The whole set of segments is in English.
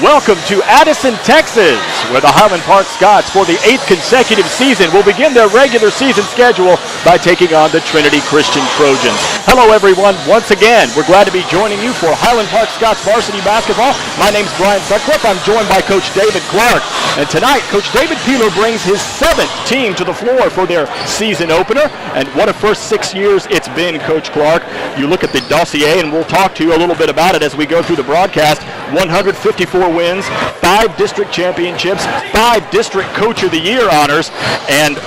Welcome to Addison, Texas, where the Highland Park Scots, for the 8th consecutive season, will begin their regular season schedule by taking on the Trinity Christian Trojans. Hello, everyone. Once again, we're glad to be joining you for Highland Park Scots varsity basketball. My name's Brian Sutcliffe. I'm joined by Coach David Clark. And tonight, Coach David Peeler brings his 7th team to the floor for their season opener. And what a first 6 years it's been, Coach Clark. You look at the dossier, and we'll talk to you a little bit about it as we go through the broadcast. 154 wins, 5 district championships, 5 district coach of the year honors, and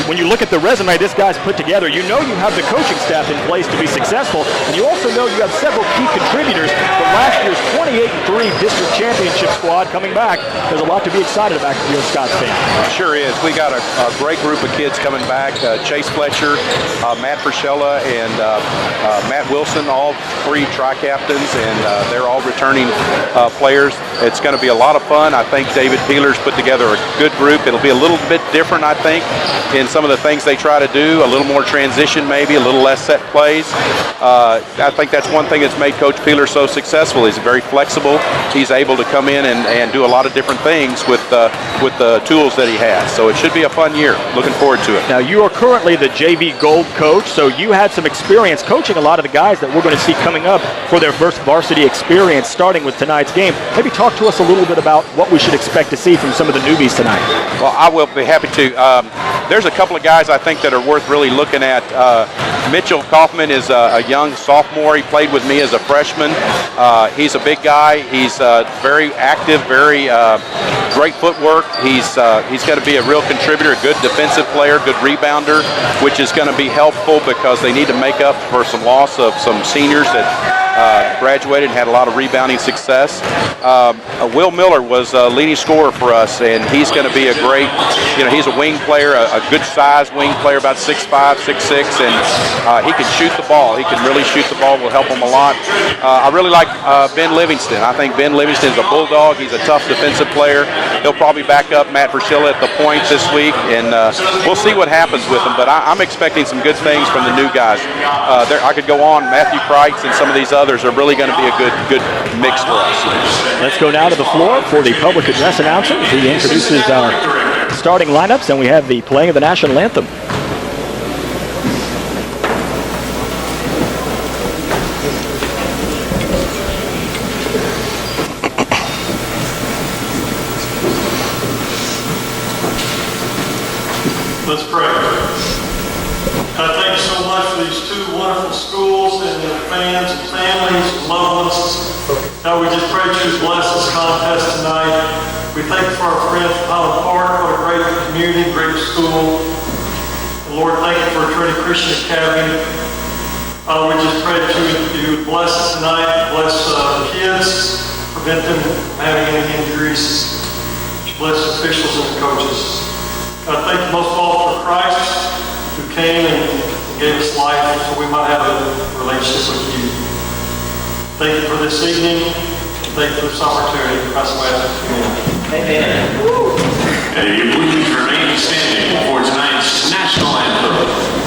when you look at the resume this guy's put together, you know you have the coaching staff in place to be successful, and you also know you have several key contributors from last year's 28-3 district championship squad coming back. There's a lot to be excited about for your Scots team. Sure is. We got a great group of kids coming back. Chase Fletcher, Matt Frischella, and Matt Wilson, all 3 tri-captains, and they're all returning players. It's going to be a lot of fun. I think David Peeler's put together a good group. It'll be a little bit different, I think, in some of the things they try to do, a little more transition maybe, a little less set plays. I think that's one thing that's made Coach Peeler so successful. He's very flexible. He's able to come in and do a lot of different things with the tools that he has. So it should be a fun year. Looking forward to it. Now, you are currently the JV Gold coach, so you had some experience coaching a lot of the guys that we're going to see coming up for their first varsity experience, starting with tonight's game. Maybe talk to us a little bit about what we should expect to see from some of the newbies tonight. Well, I will be happy to. There's a couple of guys I think that are worth really looking at. Mitchell Kaufman is a young sophomore. He played with me as a freshman. He's a big guy. He's very active, very great footwork. He's going to be a real contributor, a good defensive player, good rebounder, which is going to be helpful because they need to make up for some loss of some seniors that graduated and had a lot of rebounding success. Will Miller was a leading scorer for us, and he's going to be a great, he's a wing player, a good sized wing player, about 6'5", 6'6", and he can shoot the ball. He can really shoot the ball, will help him a lot. I really like Ben Livingston. I think Ben Livingston is a bulldog. He's a tough defensive player. He'll probably back up Matt Frischella at the point this week, and we'll see what happens with him, but I'm expecting some good things from the new guys. I could go on. Matthew Kreitz and some of these others are really going to be a good mix for us. Let's go now to the floor for the public address announcer. He introduces our starting lineups, and we have the playing of the national anthem. Let's pray. God, thank you so much for these 2 wonderful schools and their fans and families and loved ones. God, we just pray that you bless this contest tonight. We thank you for our friends from Highland Park. What a great community, great school. And Lord, thank you for Trinity Christian Academy. We just pray that you would bless us tonight, bless the kids, prevent them from having any injuries. Bless the officials and the coaches. God, thank you most of all for Christ, who came and gave us life so we might have a relationship with you. Thank you for this evening, and thank you for this opportunity. Christ bless. Amen. And if you please remain standing for tonight's national anthem.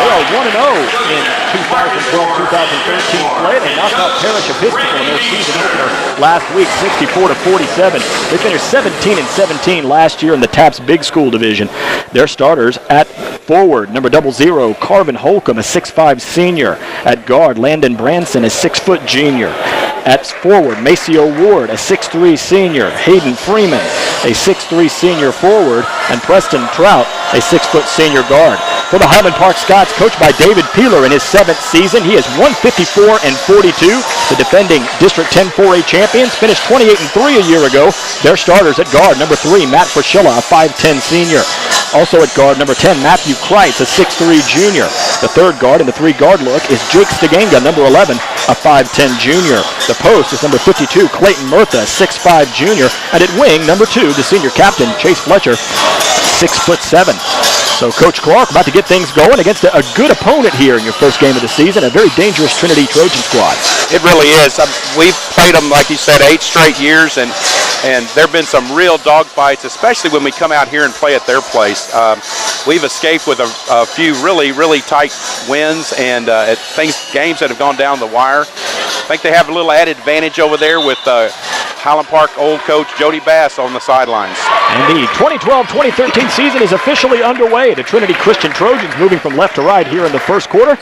They are 1-0 in 2012-2013 play. They knocked out Parish Episcopal in their season opener last week, 64-47. They finished 17-17 last year in the TAPS Big School Division. Their starters at forward, number 00, Carvin Holcomb, a 6'5 senior. At guard, Landon Branson, a 6' junior. At forward, Maceo Ward, a 6'3 senior. Hayden Freeman, a 6'3 senior forward. And Preston Trout, a 6' senior guard. For the Highland Park Scots, coached by David Peeler in his 7th season, he is 154-42. The defending District 10 4A champions finished 28-3 a year ago. Their starters at guard, number 3, Matt Frischilla, a 5'10 senior. Also at guard, number 10, Matthew Kreitz, a 6'3 junior. The third guard in the 3-guard look is Jake Stiganga, number 11, a 5'10 junior. The post is number 52, Clayton Murtha, 6'5 junior. And at wing, number 2, the senior captain, Chase Fletcher, 6'7". So Coach Clark about to get things going against a good opponent here in your first game of the season, a very dangerous Trinity Trojan squad. It really is. We've played them, like you said, 8 straight years, and there have been some real dogfights, especially when we come out here and play at their place. We've escaped with a few really, really tight wins and games that have gone down the wire. I think they have a little added advantage over there with Highland Park old coach Jody Bass on the sidelines. And the 2012-2013 season is officially underway. The Trinity Christian Trojans moving from left to right here in the first quarter.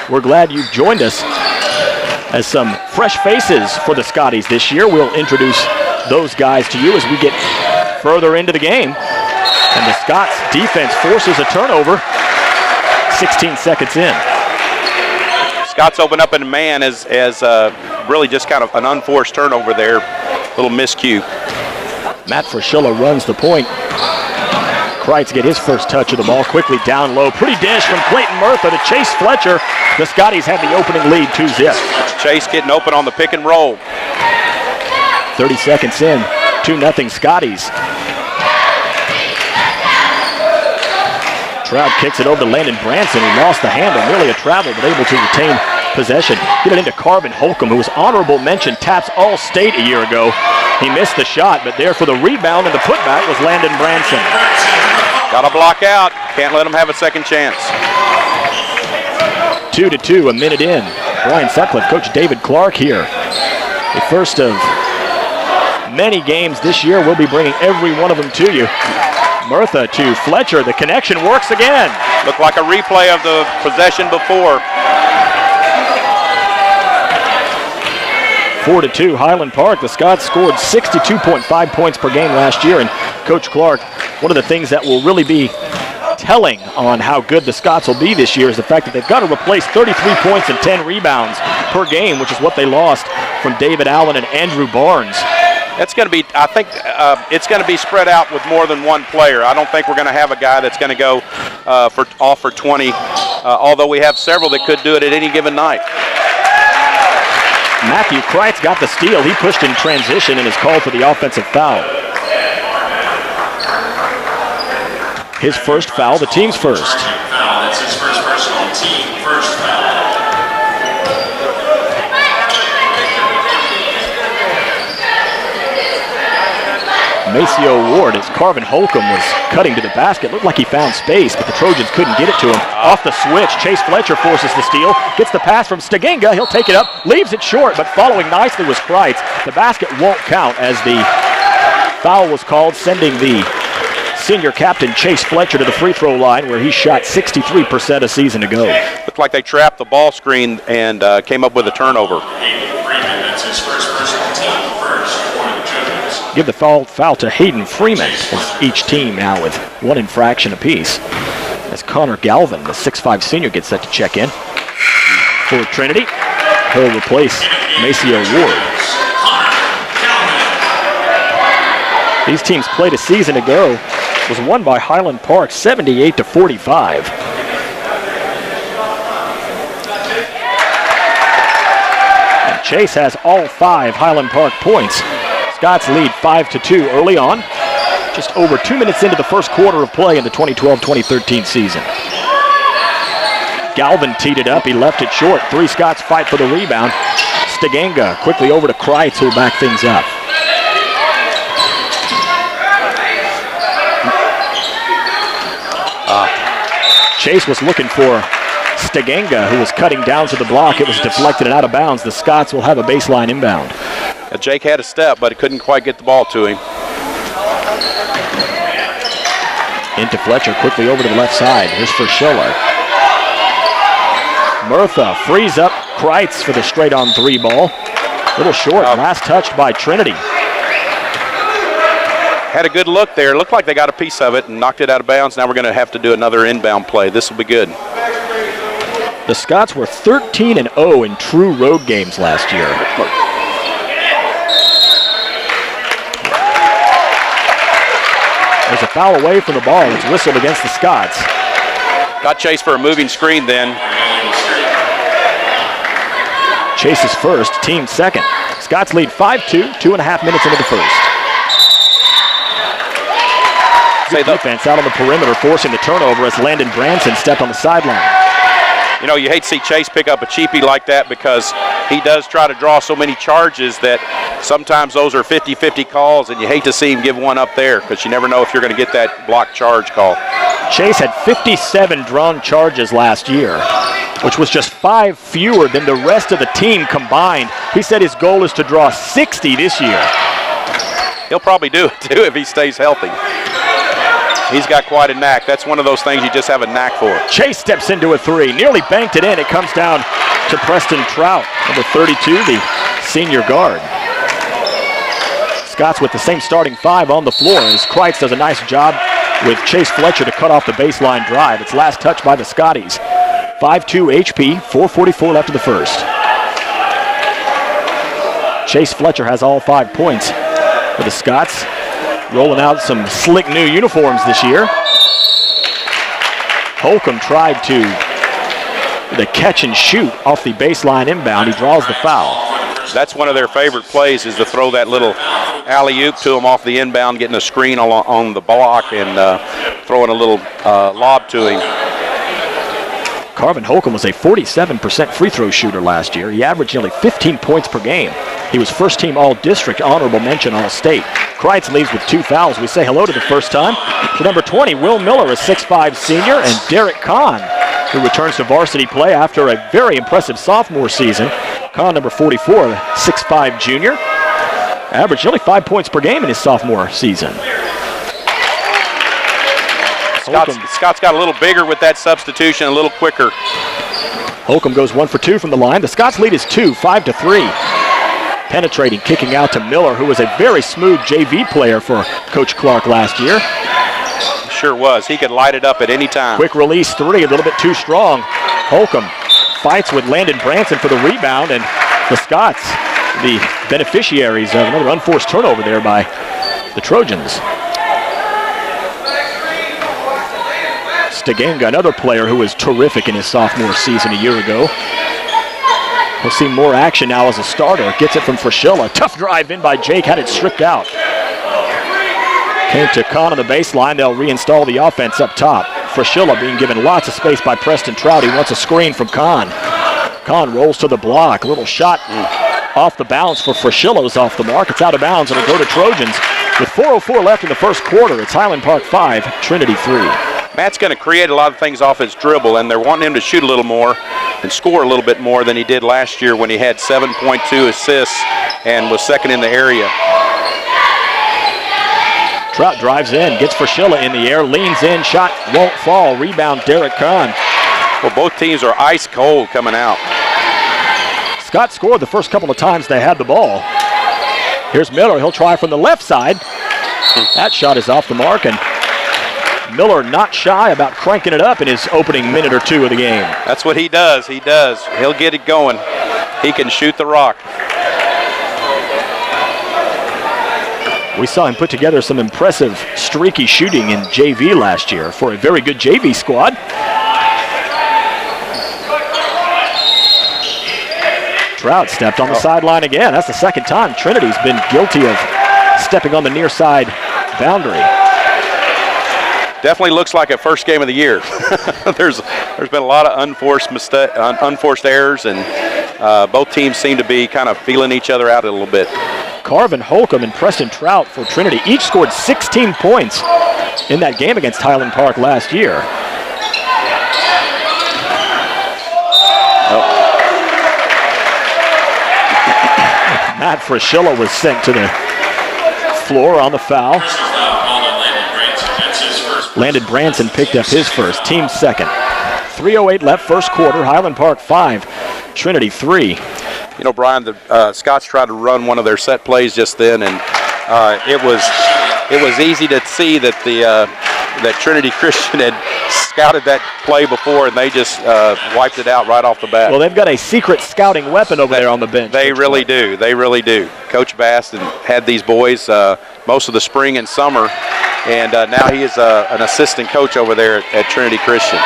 We're glad you've joined us. As some fresh faces for the Scotties this year, we'll introduce those guys to you as we get further into the game. And the Scots defense forces a turnover 16 seconds in. Scots open up in man as really just kind of an unforced turnover there. Little miscue. Matt Frischilla runs the point. Kreitz get his first touch of the ball. Quickly down low. Pretty dish from Clayton Murtha to Chase Fletcher. The Scotties have the opening lead 2-zip. Chase getting open on the pick and roll. 30 seconds in. 2-0 Scotties. Trout kicks it over to Landon Branson, who lost the handle. Nearly a travel, but able to retain possession. Get it into Carvin Holcomb, who was honorable mention TAPS All-State a year ago. He missed the shot, but there for the rebound and the putback was Landon Branson. Got to block out. Can't let them have a second chance. 2-2, a minute in. Brian Sutcliffe, Coach David Clark here. The first of many games this year. We'll be bringing every one of them to you. Murtha to Fletcher. The connection works again. Looked like a replay of the possession before. 4-2, Highland Park. The Scots scored 62.5 points per game last year, and Coach Clark, one of the things that will really be telling on how good the Scots will be this year is the fact that they've got to replace 33 points and 10 rebounds per game, which is what they lost from David Allen and Andrew Barnes. That's going to be, I think, it's going to be spread out with more than one player. I don't think we're going to have a guy that's going to go off for 20, although we have several that could do it at any given night. Matthew Kreitz got the steal. He pushed in transition and is called for the offensive foul. His first foul, the team's first. That's his first personal team first foul. Maceo Ward, as Carvin Holcomb was cutting to the basket, looked like he found space, but the Trojans couldn't get it to him. Off the switch, Chase Fletcher forces the steal, gets the pass from Stiganga, he'll take it up, leaves it short, but following nicely was Kreitz. The basket won't count as the foul was called, sending the senior captain Chase Fletcher to the free throw line, where he shot 63% a season ago. Looked like they trapped the ball screen and came up with a turnover. That's his first personal team first for the Trojans. Give the foul to Hayden Freeman, as each team now with one infraction apiece. As Connor Galvin, the 6'5 senior, gets set to check in for Trinity. He'll replace Maceo Ward. These teams played a season ago. Was won by Highland Park 78-45. And Chase has all 5 Highland Park points. Scots lead 5-2 early on, just over 2 minutes into the first quarter of play in the 2012-2013 season. Galvin teed it up, he left it short. 3 Scots fight for the rebound. Stiganga quickly over to Kreitz, who'll back things up. Chase was looking for Steganga, who was cutting down to the block. It was deflected and out of bounds. The Scots will have a baseline inbound. Jake had a step, but he couldn't quite get the ball to him. Into Fletcher, quickly over to the left side. Here's Frischilla. Murtha frees up Kreitz for the straight-on three ball. A little short, last touched by Trinity. Had a good look there. Looked like they got a piece of it and knocked it out of bounds. Now we're going to have to do another inbound play. This will be good. The Scots were 13-0 in true road games last year. There's a foul away from the ball. It's whistled against the Scots. Got Chase for a moving screen then. Chase is first, team second. Scots lead 5-2, 2.5 minutes into the first. Good defense out on the perimeter, forcing the turnover as Landon Branson stepped on the sideline. You know, you hate to see Chase pick up a cheapie like that because he does try to draw so many charges that sometimes those are 50-50 calls, and you hate to see him give one up there because you never know if you're going to get that block charge call. Chase had 57 drawn charges last year, which was just 5 fewer than the rest of the team combined. He said his goal is to draw 60 this year. He'll probably do it, too, if he stays healthy. He's got quite a knack. That's one of those things you just have a knack for. Chase steps into a three, nearly banked it in. It comes down to Preston Trout, number 32, the senior guard. Scots with the same starting 5 on the floor as Kreitz does a nice job with Chase Fletcher to cut off the baseline drive. It's last touch by the Scotties. 5-2 HP, 4:44 left in the first. Chase Fletcher has all 5 points for the Scots. Rolling out some slick new uniforms this year. Holcomb tried to the catch and shoot off the baseline inbound. He draws the foul. That's one of their favorite plays, is to throw that little alley-oop to him off the inbound, getting a screen on the block and throwing a little lob to him. Carvin Holcomb was a 47% free throw shooter last year. He averaged nearly 15 points per game. He was first team All-District, honorable mention All-State. Kreitz leaves with 2 fouls. We say hello to the first time to number 20, Will Miller, a 6'5 senior, and Derek Kahn, who returns to varsity play after a very impressive sophomore season. Kahn, number 44, 6'5 junior, averaged nearly 5 points per game in his sophomore season. Scott's got a little bigger with that substitution, a little quicker. Holcomb goes 1 for 2 from the line. The Scots lead is 2, 5-3. Penetrating, kicking out to Miller, who was a very smooth JV player for Coach Clark last year. Sure was. He could light it up at any time. Quick release 3, a little bit too strong. Holcomb fights with Landon Branson for the rebound, and the Scots, the beneficiaries of another unforced turnover there by the Trojans. Steganga, another player who was terrific in his sophomore season a year ago. We'll see more action now as a starter. Gets it from Frischilla. Tough drive in by Jake, had it stripped out. Came to Kahn on the baseline. They'll reinstall the offense up top. Frischilla being given lots of space by Preston Trout. He wants a screen from Kahn. Kahn rolls to the block. A little shot off the bounce for Frischillo's off the mark. It's out of bounds and it'll go to Trojans. With 4:04 left in the first quarter, it's Highland Park 5, Trinity 3. Matt's going to create a lot of things off his dribble, and they're wanting him to shoot a little more and score a little bit more than he did last year when he had 7.2 assists and was second in the area. Trout drives in, gets Frischilla in the air, leans in, shot won't fall. Rebound, Derek Kahn. Well, both teams are ice cold coming out. Scott scored the first couple of times they had the ball. Here's Miller. He'll try from the left side. That shot is off the mark, and Miller not shy about cranking it up in his opening minute or two of the game. That's what he does. He does. He'll get it going. He can shoot the rock. We saw him put together some impressive streaky shooting in JV last year for a very good JV squad. Trout stepped on the sideline again. That's the second time Trinity's been guilty of stepping on the near side boundary. Definitely looks like a first game of the year. There's been a lot of unforced errors, and both teams seem to be kind of feeling each other out a little bit. Carvin Holcomb and Preston Trout for Trinity each scored 16 points in that game against Highland Park last year. Matt Fraschilla was sent to the floor on the foul. Landon Branson picked up his first, team second. 3:08 left, first quarter. Highland Park 5, Trinity 3. You know, Brian, the Scots tried to run one of their set plays just then, and it was easy to see that that Trinity Christian had scouted that play before, and they just wiped it out right off the bat. Well, they've got a secret scouting weapon over there on the bench. They really do. They really do. Coach Bass had these boys most of the spring and summer, and now he is an assistant coach over there at Trinity Christian.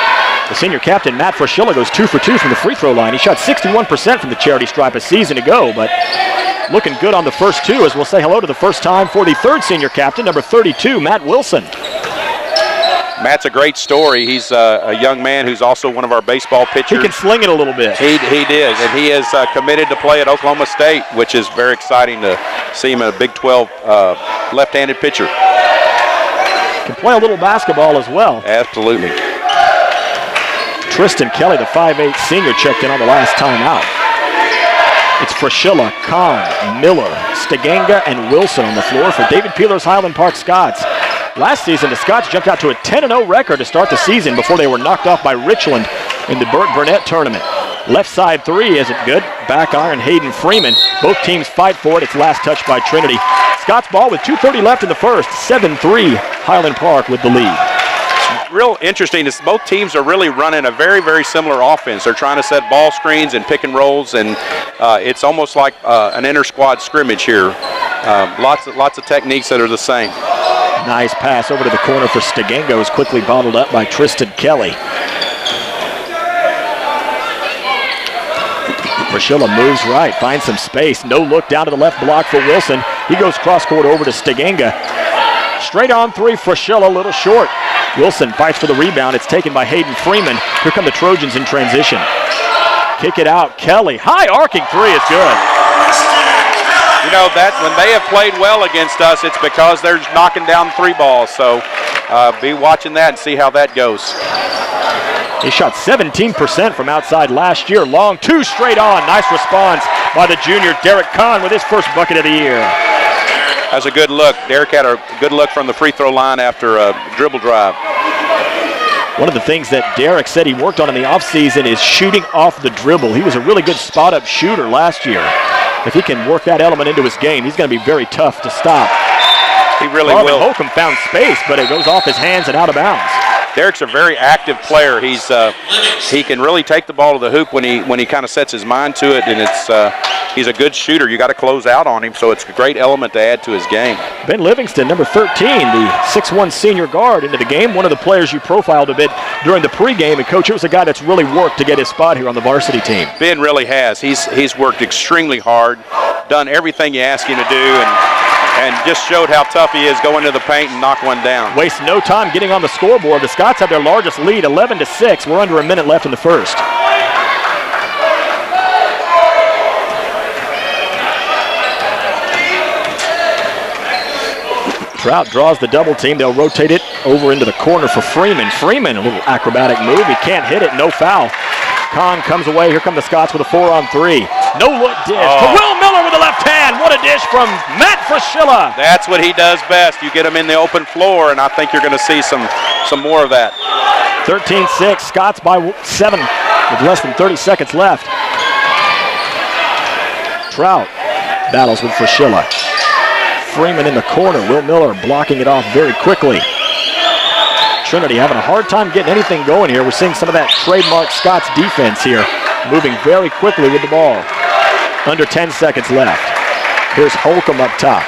The senior captain, Matt Fraschilla, goes 2 for 2 from the free throw line. He shot 61% from the charity stripe a season ago, but looking good on the first two, as we'll say hello to the first time for the third senior captain, number 32, Matt Wilson. Matt's a great story. He's a young man who's also one of our baseball pitchers. He can sling it a little bit. He did, and he is committed to play at Oklahoma State, which is very exciting to see him a Big 12 left-handed pitcher. Can play a little basketball as well. Absolutely. Tristan Kelly, the 5'8 senior, checked in on the last time out. It's Fraschilla, Kahn, Miller, Stiganga, and Wilson on the floor for David Peeler's Highland Park Scots. Last season, the Scots jumped out to a 10-0 record to start the season before they were knocked off by Richland in the Burt Burnett tournament. Left side three isn't good. Back iron, Hayden Freeman. Both teams fight for it. It's last touch by Trinity. Scots ball with 2:30 left in the first. 7-3, Highland Park with the lead. Real interesting is both teams are really running a very, very similar offense. They're trying to set ball screens and pick and rolls, and it's almost like an inter-squad scrimmage here. Lots of techniques that are the same. Nice pass over to the corner for Stiganga, is quickly bottled up by Tristan Kelly. Fraschilla moves right, finds some space. No look down to the left block for Wilson. He goes cross-court over to Stiganga. Straight on three, Fraschilla, a little short. Wilson fights for the rebound. It's taken by Hayden Freeman. Here come the Trojans in transition. Kick it out, Kelly. High arcing three is good. You know, that when they have played well against us, it's because they're knocking down three balls. So be watching that and see how that goes. He shot 17% from outside last year. Long two straight on. Nice response by the junior Derek Kahn with his first bucket of the year. That's a good look. Derek had a good look from the free throw line after a dribble drive. One of the things that Derek said he worked on in the offseason is shooting off the dribble. He was a really good spot-up shooter last year. If he can work that element into his game, he's going to be very tough to stop. He really Marvin will. Holcomb found space, but it goes off his hands and out of bounds. Derek's a very active player. He can really take the ball to the hoop when he kind of sets his mind to it, and he's a good shooter. You got to close out on him, so it's a great element to add to his game. Ben Livingston, number 13, the 6'1 senior guard into the game. One of the players you profiled a bit during the pregame, and Coach, it was a guy that's really worked to get his spot here on the varsity team. Ben really has. He's worked extremely hard, done everything you ask him to do, and just showed how tough he is going to the paint and knock one down. Wastes no time getting on the scoreboard. The Scots have their largest lead, 11-6. We're under a minute left in the first. Trout draws the double team. They'll rotate it over into the corner for Freeman. Freeman, a little acrobatic move. He can't hit it. No foul. Kahn comes away. Here come the Scots with a 4-on-3. No look dish to Will Miller with the left hand. What a dish from Matt Fraschilla. That's what he does best. You get him in the open floor, and I think you're going to see some more of that. 13-6. Scots by 7 with less than 30 seconds left. Trout battles with Fraschilla. Freeman in the corner. Will Miller blocking it off very quickly. Trinity having a hard time getting anything going here. We're seeing some of that trademark Scots defense here, moving very quickly with the ball. Under 10 seconds left. Here's Holcomb up top.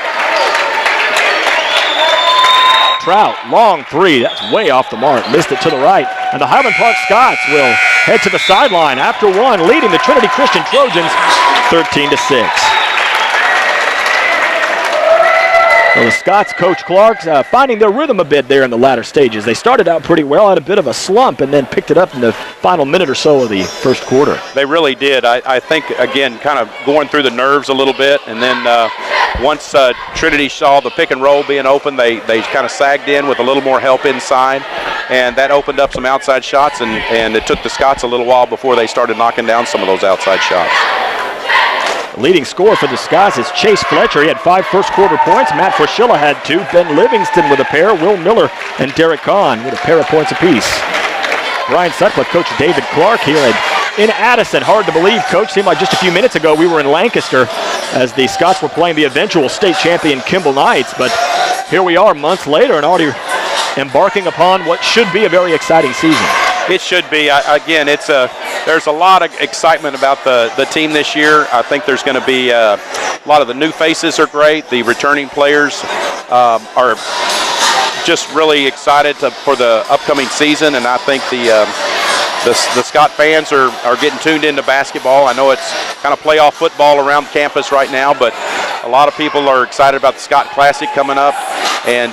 Trout, long three. That's way off the mark. Missed it to the right. And the Highland Park Scots will head to the sideline after one, leading the Trinity Christian Trojans 13-6. Well, the Scots, Coach Clark, finding their rhythm a bit there in the latter stages. They started out pretty well, had a bit of a slump, and then picked it up in the final minute or so of the first quarter. They really did. I think, again, kind of going through the nerves a little bit, and then once Trinity saw the pick and roll being open, they kind of sagged in with a little more help inside, and that opened up some outside shots, and it took the Scots a little while before they started knocking down some of those outside shots. Leading scorer for the Scots is Chase Fletcher. He had 5 first-quarter points. Matt Fraschilla had 2. Ben Livingston with a pair. Will Miller and Derek Kahn with a pair of points apiece. Brian Sutcliffe, Coach David Clark here in Addison. Hard to believe, Coach. Seemed like just a few minutes ago we were in Lancaster as the Scots were playing the eventual state champion Kimball Knights. But here we are months later and already embarking upon what should be a very exciting season. It should be. Again, there's a lot of excitement about the team this year. I think there's going to be a lot of the new faces are great. The returning players are just really excited for the upcoming season, and I think the Scott fans are getting tuned into basketball. I know it's kind of playoff football around campus right now, but a lot of people are excited about the Scott Classic coming up, and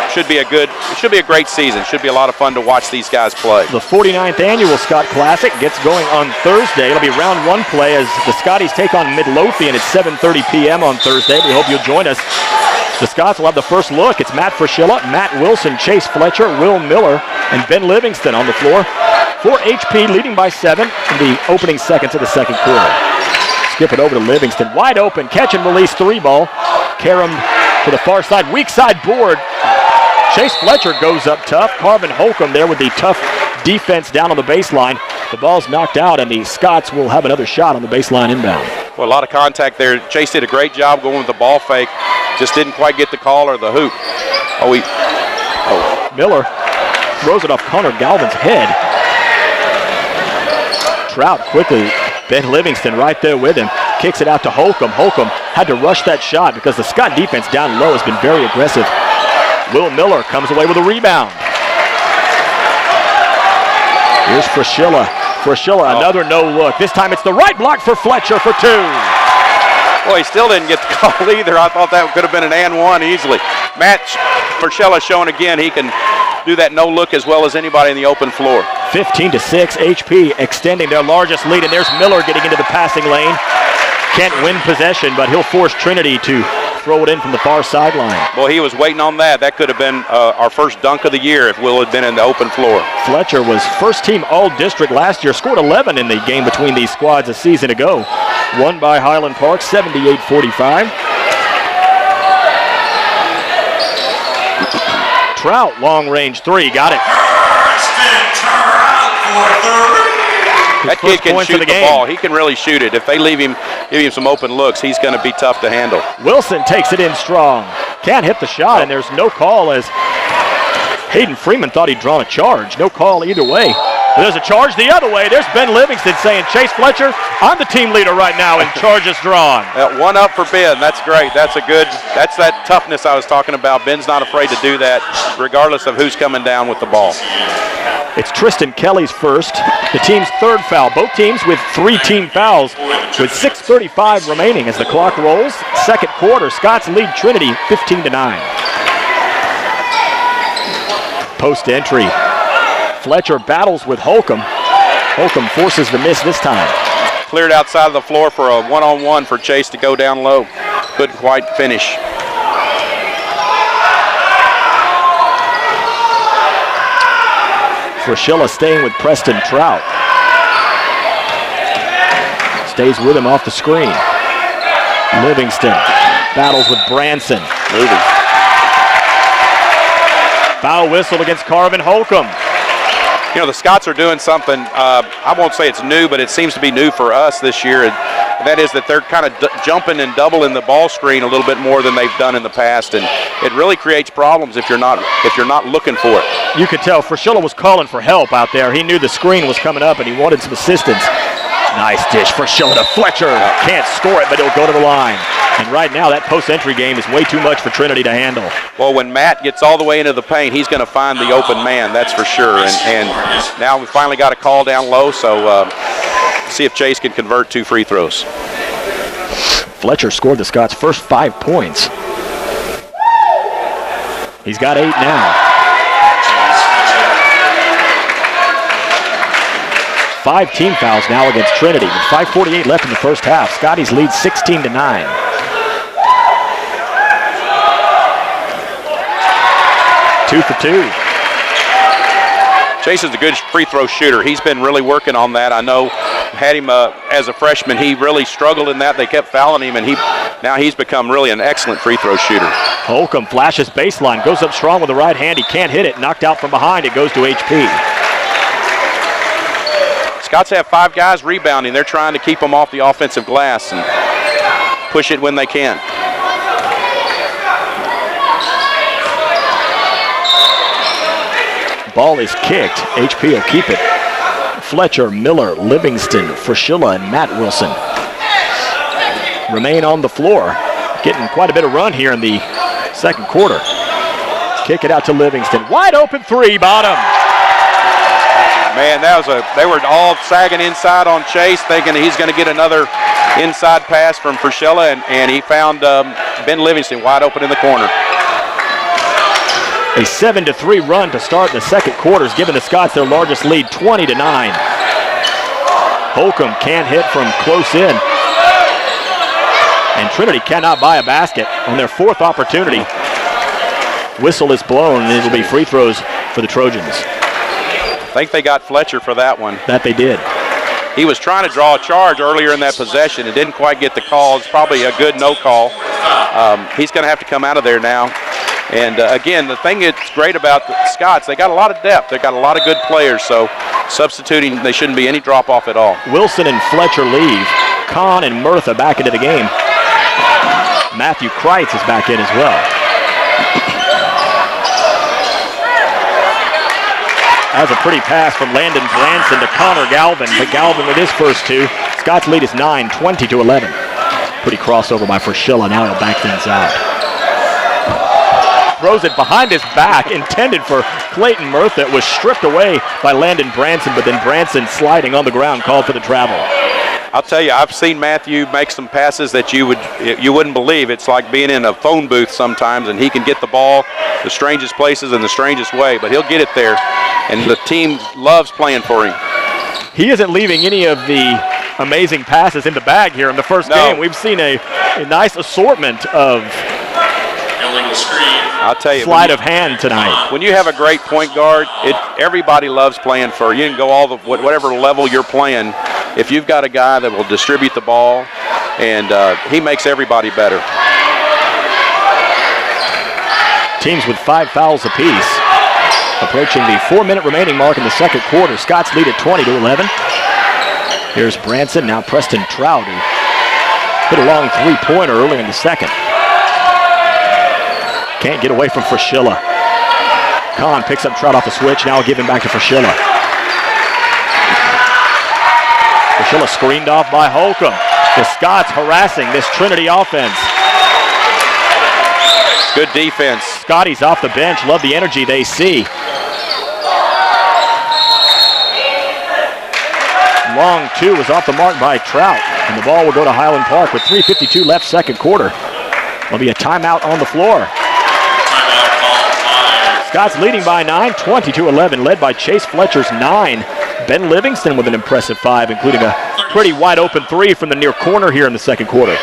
should be a great season. Should be a lot of fun to watch these guys play. The 49th annual Scott Classic gets going on Thursday. It'll be round 1 play as the Scotties take on Midlothian at 7:30 p.m. on Thursday. We hope you'll join us. The Scots will have the first look. It's Matt Fraschilla, Matt Wilson, Chase Fletcher, Will Miller, and Ben Livingston on the floor. For HP leading by 7 in the opening seconds of the second quarter. Skip it over to Livingston. Wide open, catch and release 3 ball. Karam to the far side, weak side board. Chase Fletcher goes up tough. Carvin Holcomb there with the tough defense down on the baseline. The ball's knocked out, and the Scots will have another shot on the baseline inbound. Well, a lot of contact there. Chase did a great job going with the ball fake. Just didn't quite get the call or the hoop. Miller throws it off Connor Galvin's head. Trout quickly. Ben Livingston right there with him. Kicks it out to Holcomb. Holcomb had to rush that shot because the Scott defense down low has been very aggressive. Will Miller comes away with a rebound. Here's Fraschilla. Fraschilla, another no look. This time it's the right block for Fletcher for 2. Well, he still didn't get the call either. I thought that could have been an and 1 easily. Matt Fraschilla showing again he can do that no look as well as anybody in the open floor. 15-6, HP extending their largest lead, and there's Miller getting into the passing lane. Can't win possession, but he'll force Trinity to throw it in from the far sideline. Well, he was waiting on that. That could have been our first dunk of the year if Will had been in the open floor. Fletcher was first team all-district last year, scored 11 in the game between these squads a season ago. Won by Highland Park, 78-45. Trout, long-range 3, got it. That kid can shoot the ball. He can really shoot it. If they give him some open looks, he's going to be tough to handle. Wilson takes it in strong. Can't hit the shot, and there's no call as Hayden Freeman thought he'd drawn a charge. No call either way. There's a charge the other way. There's Ben Livingston saying, Chase Fletcher, I'm the team leader right now, and charge is drawn. One up for Ben. That's great. That's that toughness I was talking about. Ben's not afraid to do that, regardless of who's coming down with the ball. It's Tristan Kelly's first, the team's 3rd foul. Both teams with 3 team fouls with 6:35 remaining as the clock rolls. Second quarter, Scots lead Trinity 15-9. Post entry. Fletcher battles with Holcomb. Holcomb forces the miss this time. Cleared outside of the floor for a one-on-one for Chase to go down low. Couldn't quite finish. Fraschilla staying with Preston Trout. Stays with him off the screen. Livingston battles with Branson. Moving. Foul whistle against Carvin Holcomb. You know, the Scots are doing something, I won't say it's new, but it seems to be new for us this year. And that is that they're kind of jumping and doubling the ball screen a little bit more than they've done in the past. And it really creates problems if you're not looking for it. You could tell Fraschilla was calling for help out there. He knew the screen was coming up and he wanted some assistance. Nice dish for Fraschilla to Fletcher. Can't score it, but he'll go to the line. And right now, that post-entry game is way too much for Trinity to handle. Well, when Matt gets all the way into the paint, he's going to find the open man, that's for sure. And now we finally got a call down low, so see if Chase can convert 2 free throws. Fletcher scored the Scots' first 5 points. He's got 8 now. 5 team fouls now against Trinity with 5:48 left in the first half. Scotties lead 16-9. Two for 2. Chase is a good free throw shooter. He's been really working on that. I know had him as a freshman. He really struggled in that. They kept fouling him, and now he's become really an excellent free throw shooter. Holcomb flashes baseline, goes up strong with the right hand. He can't hit it. Knocked out from behind. It goes to HP. Scots have 5 guys rebounding. They're trying to keep them off the offensive glass and push it when they can. Ball is kicked. HP will keep it. Fletcher, Miller, Livingston, Fraschilla, and Matt Wilson remain on the floor. Getting quite a bit of run here in the second quarter. Kick it out to Livingston. Wide open 3, bottom. Man, they were all sagging inside on Chase, thinking he's going to get another inside pass from Fraschilla, and he found Ben Livingston wide open in the corner. A 7-3 run to start the second quarter has given the Scots their largest lead, 20-9. Holcomb can't hit from close in. And Trinity cannot buy a basket on their 4th opportunity. Whistle is blown, and it'll be free throws for the Trojans. I think they got Fletcher for that one. That they did. He was trying to draw a charge earlier in that possession and didn't quite get the call. It's probably a good no call. He's going to have to come out of there now. And again, the thing that's great about the Scots, they got a lot of depth. They got a lot of good players, so substituting, there shouldn't be any drop-off at all. Wilson and Fletcher leave. Kahn and Murtha back into the game. Matthew Kreitz is back in as well. Has a pretty pass from Landon Branson to Connor Galvin, but Galvin with his first 2. Scott's lead is 9, 20-11. Pretty crossover by Fraschilla. Now he'll back things out. Throws it behind his back, intended for Clayton Murtha. It was stripped away by Landon Branson, but then Branson sliding on the ground, called for the travel. I'll tell you, I've seen Matthew make some passes that you wouldn't believe. It's like being in a phone booth sometimes, and he can get the ball the strangest places in the strangest way, but he'll get it there, and the team loves playing for him. He isn't leaving any of the amazing passes in the bag here in the first game. We've seen a nice assortment of I'll tell you, sleight of hand tonight. When you have a great point guard, everybody loves playing for you. You can go whatever level you're playing. If you've got a guy that will distribute the ball, and he makes everybody better. Teams with 5 fouls apiece. Approaching the 4-minute remaining mark in the second quarter. Scots lead at 20-11. Here's Branson, now Preston Trout, who hit a long 3-pointer early in the second. Can't get away from Fraschilla. Kahn picks up Trout off the switch, now giving back to Fraschilla. Fraschilla screened off by Holcomb. The Scots harassing this Trinity offense. Good defense. Scotty's off the bench, love the energy they see. Long 2 was off the mark by Trout, and the ball will go to Highland Park with 3:52 left second quarter. There'll be a timeout on the floor. Scots leading by 9, 20-11, led by Chase Fletcher's 9. Ben Livingston with an impressive 5, including a pretty wide open 3 from the near corner here in the second quarter.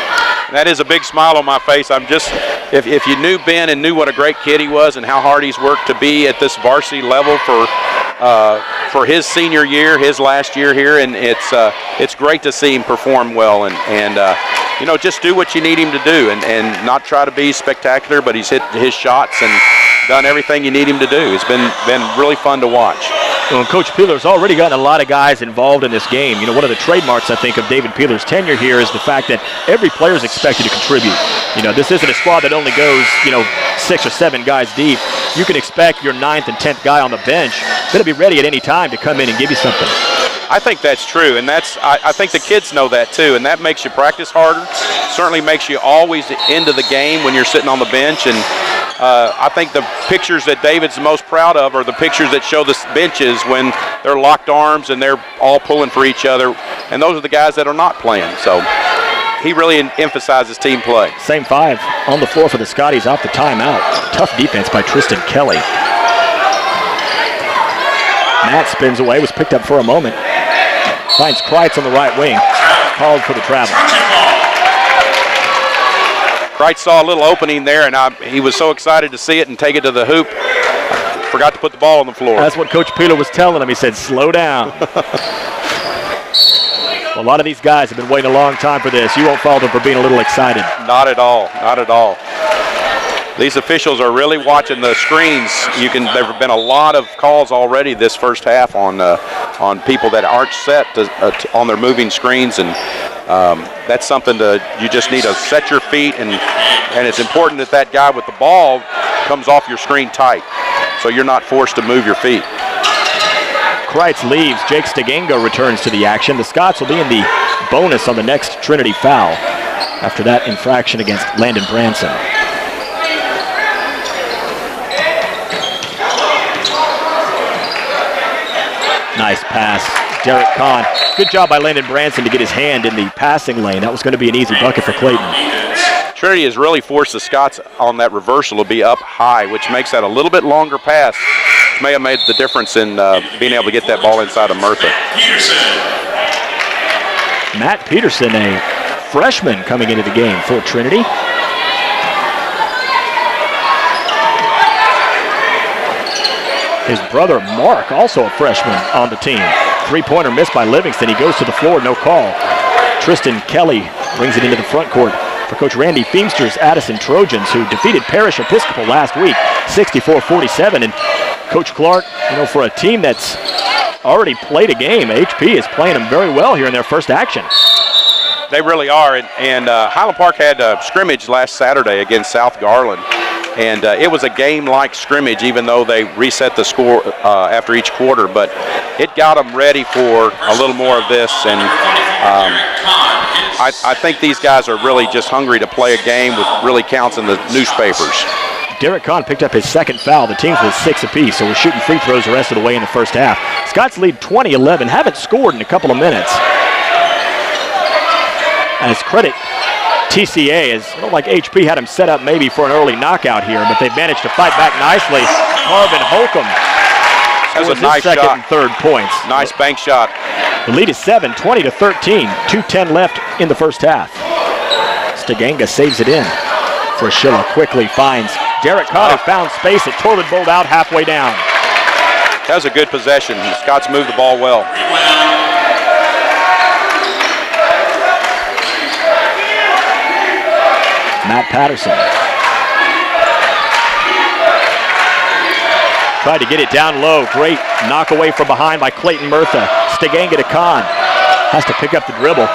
That is a big smile on my face. If you knew Ben and knew what a great kid he was and how hard he's worked to be at this varsity level for his senior year, his last year here, and it's great to see him perform well and just do what you need him to do and not try to be spectacular, but he's hit his shots and done everything you need him to do. It's been really fun to watch. Well, Coach Peeler's already gotten a lot of guys involved in this game. One of the trademarks, I think, of David Peeler's tenure here is the fact that every player is expected to contribute. This isn't a squad that only goes, 6 or 7 guys deep. You can expect your 9th and 10th guy on the bench going to be ready at any time to come in and give you something. I think that's true, and I think the kids know that too, and that makes you practice harder. Certainly makes you always into the game when you're sitting on the bench, and I think the pictures that David's most proud of are the pictures that show the benches when they're locked arms and they're all pulling for each other, and those are the guys that are not playing. So he really emphasizes team play. Same 5 on the floor for the Scotties off the timeout. Tough defense by Tristan Kelly. Matt spins away, was picked up for a moment. Finds Kreitz on the right wing. Called for the travel. Kreitz saw a little opening there, and he was so excited to see it and take it to the hoop. Forgot to put the ball on the floor. That's what Coach Peeler was telling him. He said, slow down. Well, a lot of these guys have been waiting a long time for this. You won't fault them for being a little excited. Not at all. Not at all. These officials are really watching the screens. There have been a lot of calls already this first half on people that aren't set on their moving screens, and that's something you just need to set your feet, and it's important that guy with the ball comes off your screen tight, so you're not forced to move your feet. Kreitz leaves. Jake Stegenga returns to the action. The Scots will be in the bonus on the next Trinity foul after that infraction against Landon Branson. Nice pass. Derek Kahn. Good job by Landon Branson to get his hand in the passing lane. That was going to be an easy bucket for Clayton. Trinity has really forced the Scots on that reversal to be up high, which makes that a little bit longer pass. May have made the difference in being able to get that ball inside of Murtha. Matt Peterson, a freshman coming into the game for Trinity. His brother Mark, also a freshman on the team. Three-pointer missed by Livingston. He goes to the floor, no call. Tristan Kelly brings it into the front court for Coach Randy Feemster's Addison Trojans, who defeated Parish Episcopal last week, 64-47. And Coach Clark, for a team that's already played a game, HP is playing them very well here in their first action. They really are, and Highland Park had a scrimmage last Saturday against South Garland. And it was a game-like scrimmage, even though they reset the score after each quarter. But it got them ready for a little more of this. And I think these guys are really just hungry to play a game that really counts in the newspapers. Derek Kahn picked up his second foul. The team's with 6 apiece, so we're shooting free throws the rest of the way in the first half. Scots lead 20-11, haven't scored in a couple of minutes. As credit TCA, as it looked like HP had him set up maybe for an early knockout here, but they managed to fight back nicely. Carvin Holcomb That was a nice second shot. and third points. Nice bank shot. The lead is 7, 20-13. 2:10 left in the first half. Stegenga saves it in. Frischilla quickly finds Derek Cotter, found space at Torwood, bowled out halfway down. That was a good possession. The Scots moved the ball well. Matt Patterson tried to get it down low. Great knock away from behind by Clayton Murtha. Stegenga to Kahn. Has to pick up the dribble.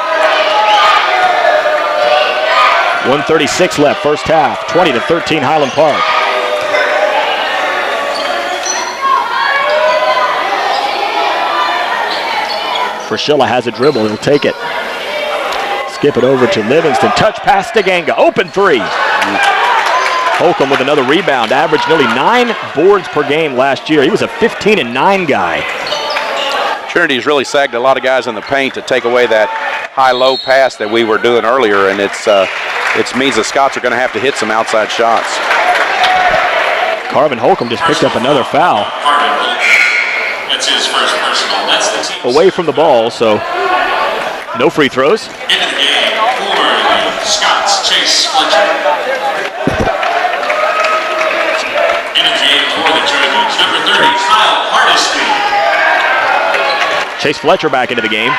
1:36 left, first half. 20-13 Highland Park. Frischilla has a dribble. He'll take it. Skip it over to Livingston. Touch pass Stegenga. Open three. Holcomb with another rebound. Averaged nearly 9 boards per game last year. He was a 15-9 guy. Trinity's really sagged a lot of guys in the paint to take away that high-low pass that we were doing earlier, and it means the Scots are going to have to hit some outside shots. Carvin Holcomb just picked up another foul. That's his first personal. That's the team's Away from the ball, so no free throws. into the game for the Scots, Chase Fletcher. Into the game for the Trojans, number 30, Kyle Hardesty. Chase Fletcher back into the game.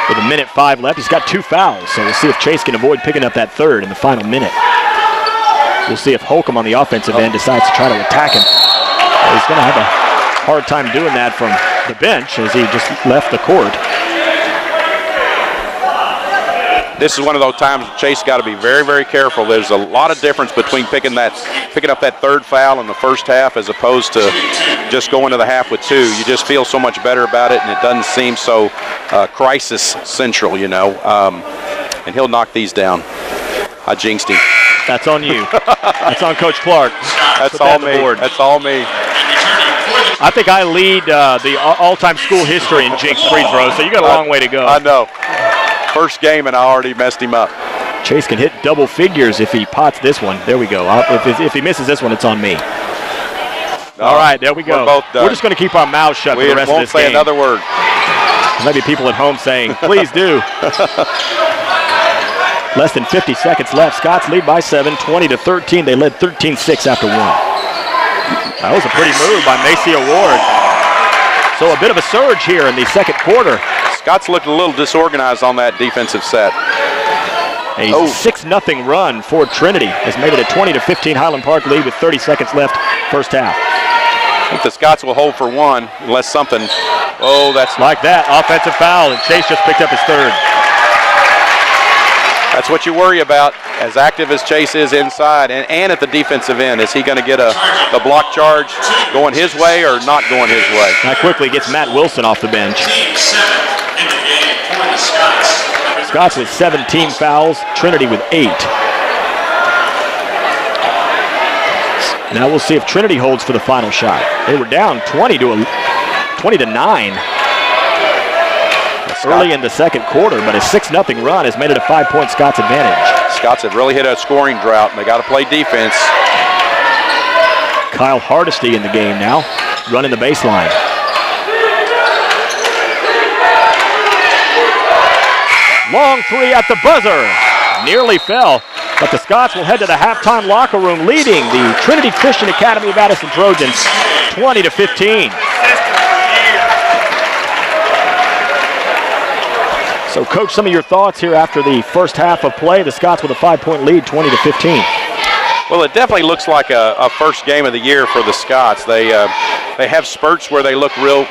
With 1:05 left, he's got 2 fouls, so we'll see if Chase can avoid picking up that third in the final minute. We'll see if Holcomb on the offensive end decides to try to attack him. He's going to have a hard time doing that from the bench as he just left the court. This is one of those times Chase got to be very, very careful. There's a lot of difference between picking up that third foul in the first half as opposed to just going to the half with 2. You just feel so much better about it, and it doesn't seem so crisis central, and he'll knock these down. I jinxed him. That's on you. That's on Coach Clark. That's Put all that on the me. board. That's all me. I think I lead the all-time school history in jinx free throws, so you got a long way to go. I know. First game, and I already messed him up. Chase can hit double figures if he pots this one. There we go. If he misses this one, it's on me. All right, there we go. We're both done. We're just going to keep our mouths shut for the rest of won't this say game. another word. Maybe people at home saying, please do. Less than 50 seconds left. Scots lead by 7, 20-13. They led 13-6 after 1. That was a pretty move by Macy Award. So a bit of a surge here in the second quarter. Scott's looked a little disorganized on that defensive set. A 6-0 run for Trinity has made it a 20-15 Highland Park lead with 30 seconds left first half. I think the Scots will hold for one unless something, that's like that, offensive foul, and Chase just picked up his third. That's what you worry about, as active as Chase is inside and at the defensive end. Is he going to get a block charge going his way or not going his way? That quickly gets Matt Wilson off the bench. Team 7 in the game for the Scots. Scots with 17 fouls, Trinity with 8. Now we'll see if Trinity holds for the final shot. They were down 20-9 early in the second quarter, but a 6-0 run has made it a 5-point Scots advantage. Scots have really hit a scoring drought, and they got to play defense. Kyle Hardesty in the game now, running the baseline. Long three at the buzzer. Nearly fell, but the Scots will head to the halftime locker room leading the Trinity Christian Academy of Addison Trojans 20-15. So, Coach, some of your thoughts here after the first half of play. The Scots with a 5-point lead, 20-15. Well, it definitely looks like a first game of the year for the Scots. They have spurts where they look real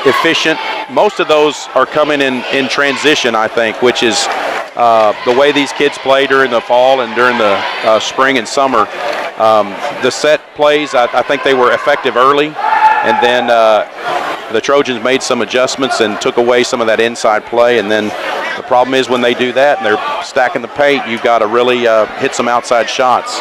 efficient. Most of those are coming in transition, I think, which is the way these kids play during the fall and during the spring and summer. The set plays, I think they were effective early, and then the Trojans made some adjustments and took away some of that inside play. And then the problem is when they do that and they're stacking the paint, you've got to really hit some outside shots.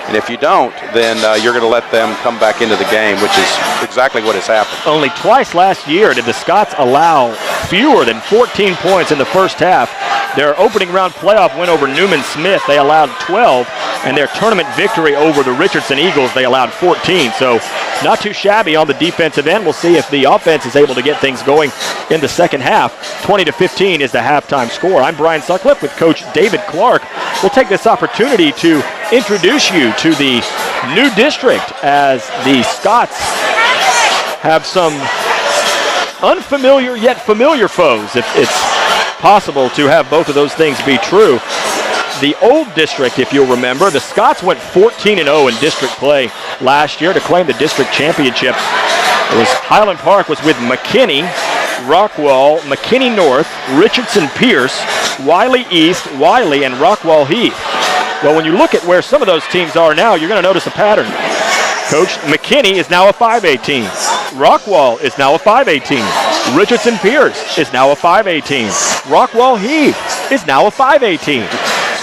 And if you don't, then you're going to let them come back into the game, which is exactly what has happened. Only twice last year did the Scots allow fewer than 14 points in the first half. Their opening round playoff win over Newman Smith, they allowed 12, and their tournament victory over the Richardson Eagles, they allowed 14. So not too shabby on the defensive end. We'll see if the offense is able to get things going in the second half. 20-15 is the halftime score. I'm Brian Sutcliffe with Coach David Clark. We'll take this opportunity to introduce you to the new district as the Scots have some unfamiliar yet familiar foes, if it's possible to have both of those things be true. The old district, if you'll remember, the Scots went 14-0 in district play last year to claim the district championship. It was Highland Park was with McKinney, Rockwall, McKinney North, Richardson Pierce, Wiley East, Wiley, and Rockwall Heath. Well, when you look at where some of those teams are now, you're going to notice a pattern. Coach, McKinney is now a 5A team. Rockwall is now a 5A team. Richardson Pierce is now a 5A team. Rockwall Heath is now a 5A team.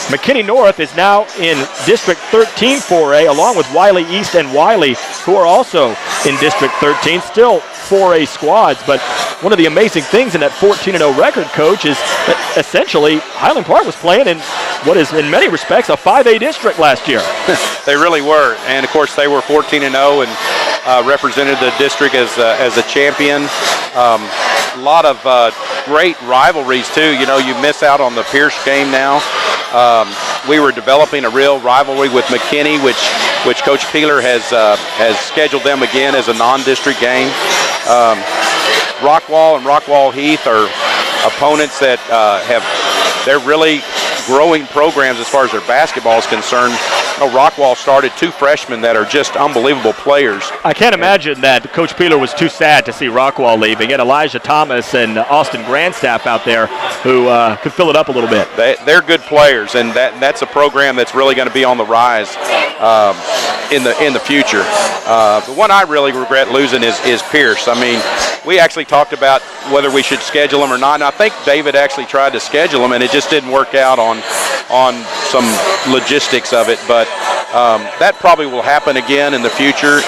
McKinney North is now in District 13 4A, along with Wiley East and Wiley, who are also in District 13, still 4A squads. But one of the amazing things in that 14-0 record, Coach, is that essentially Highland Park was playing in what is in many respects a 5A district last year. They really were, and of course they were 14-0 and represented the district as a champion. A lot of great rivalries too. You know, you miss out on the Pierce game now. We were developing a real rivalry with McKinney, which Coach Peeler has scheduled them again as a non-district game. Rockwall and Rockwall Heath are opponents that they're really growing programs as far as their basketball is concerned. Rockwall started 2 freshmen that are just unbelievable players. I can't imagine that Coach Peeler was too sad to see Rockwall leaving. He had Elijah Thomas and Austin Grandstaff out there who could fill it up a little bit. They're good players, and that's a program that's really going to be on the rise in the future. The one I really regret losing is Pierce. I mean, we actually talked about whether we should schedule them or not, and I think David actually tried to schedule them, and it just didn't work out on some logistics of it. But that probably will happen again in the future.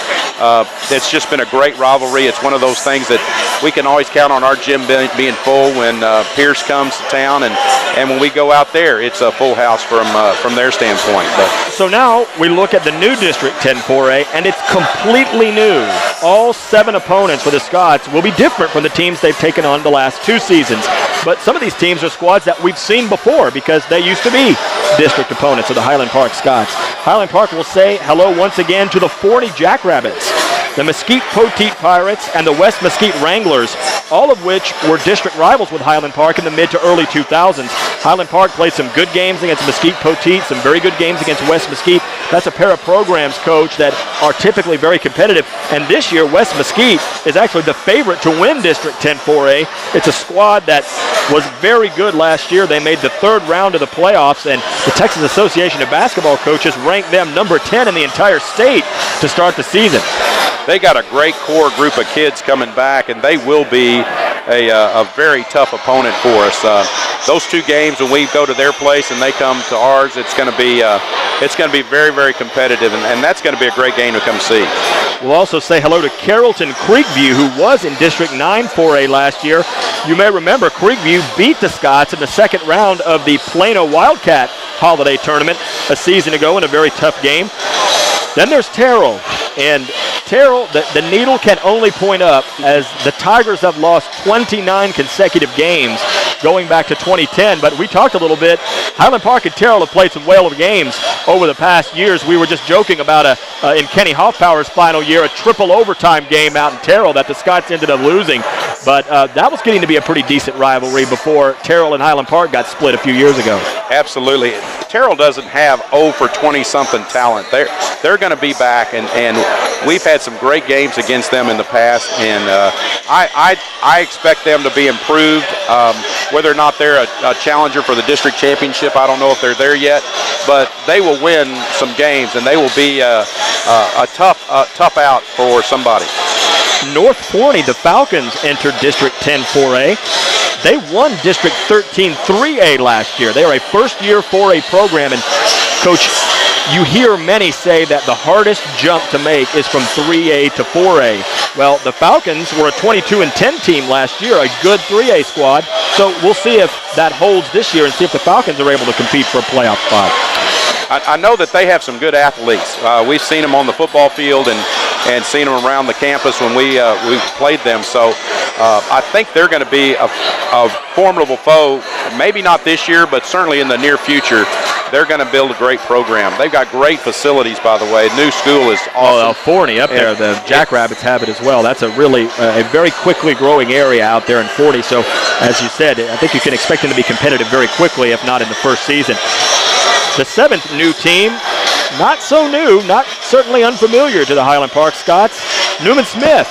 It's just been a great rivalry. It's one of those things that we can always count on our gym being full when Pierce comes to town, and when we go out there, it's a full house from their standpoint. But so now we look at the new District 10-4A, and it's completely new. All 7 opponents for the Scots will be different from the teams they've taken on the last 2 seasons. But some of these teams are squads that we've seen before because they used to be district opponents of the Highland Park Scots. Highland Park will say hello once again to the 40 Jackrabbits. the Mesquite Poteet Pirates, and the West Mesquite Wranglers, all of which were district rivals with Highland Park in the mid to early 2000s. Highland Park played some good games against Mesquite Poteet, some very good games against West Mesquite. That's a pair of programs, Coach, that are typically very competitive. And this year, West Mesquite is actually the favorite to win District 10 4A. It's a squad that was very good last year. They made the third round of the playoffs, and the Texas Association of Basketball Coaches ranked them number 10 in the entire state to start the season. They got a great core group of kids coming back, and they will be a very tough opponent for us. Those two games, when we go to their place and they come to ours, it's going to be very, very competitive, and that's going to be a great game to come see. We'll also say hello to Carrollton Creekview, who was in District 9 4A last year. You may remember Creekview beat the Scots in the second round of the Plano Wildcat Holiday Tournament a season ago in a very tough game. Then there's Terrell, and Terrell, the needle can only point up as the Tigers have lost 29 consecutive games going back to 2010. But we talked a little bit. Highland Park and Terrell have played some whale of games over the past years. We were just joking about in Kenny Hoffpower's final year, a triple overtime game out in Terrell that the Scots ended up losing. But that was getting to be a pretty decent rivalry before Terrell and Highland Park got split a few years ago. Absolutely. Terrell doesn't have 0 for 20-something talent. They're going to be back, and we've had some great games against them in the past, and I expect them to be improved. Whether or not they're a challenger for the district championship, I don't know if they're there yet, but they will win some games, and they will be a tough out for somebody. North Forney, the Falcons, entered District 10 4A. They won District 13 3A last year. They are a first-year 4A program, and Coach, you hear many say that the hardest jump to make is from 3A to 4A. Well, the Falcons were a 22-10 team last year, a good 3A squad, so we'll see if that holds this year and see if the Falcons are able to compete for a playoff spot. I know that they have some good athletes. We've seen them on the football field and seen them around the campus when we played them. So I think they're going to be a formidable foe, maybe not this year, but certainly in the near future. They're going to build a great program. They've got great facilities, by the way. New school is awesome. Forney up there, the Jackrabbits have it as well. That's a really a very quickly growing area out there in Forney. So, as you said, I think you can expect them to be competitive very quickly, if not in the first season. The seventh new team, not so new, not certainly unfamiliar to the Highland Park Scots, Newman Smith.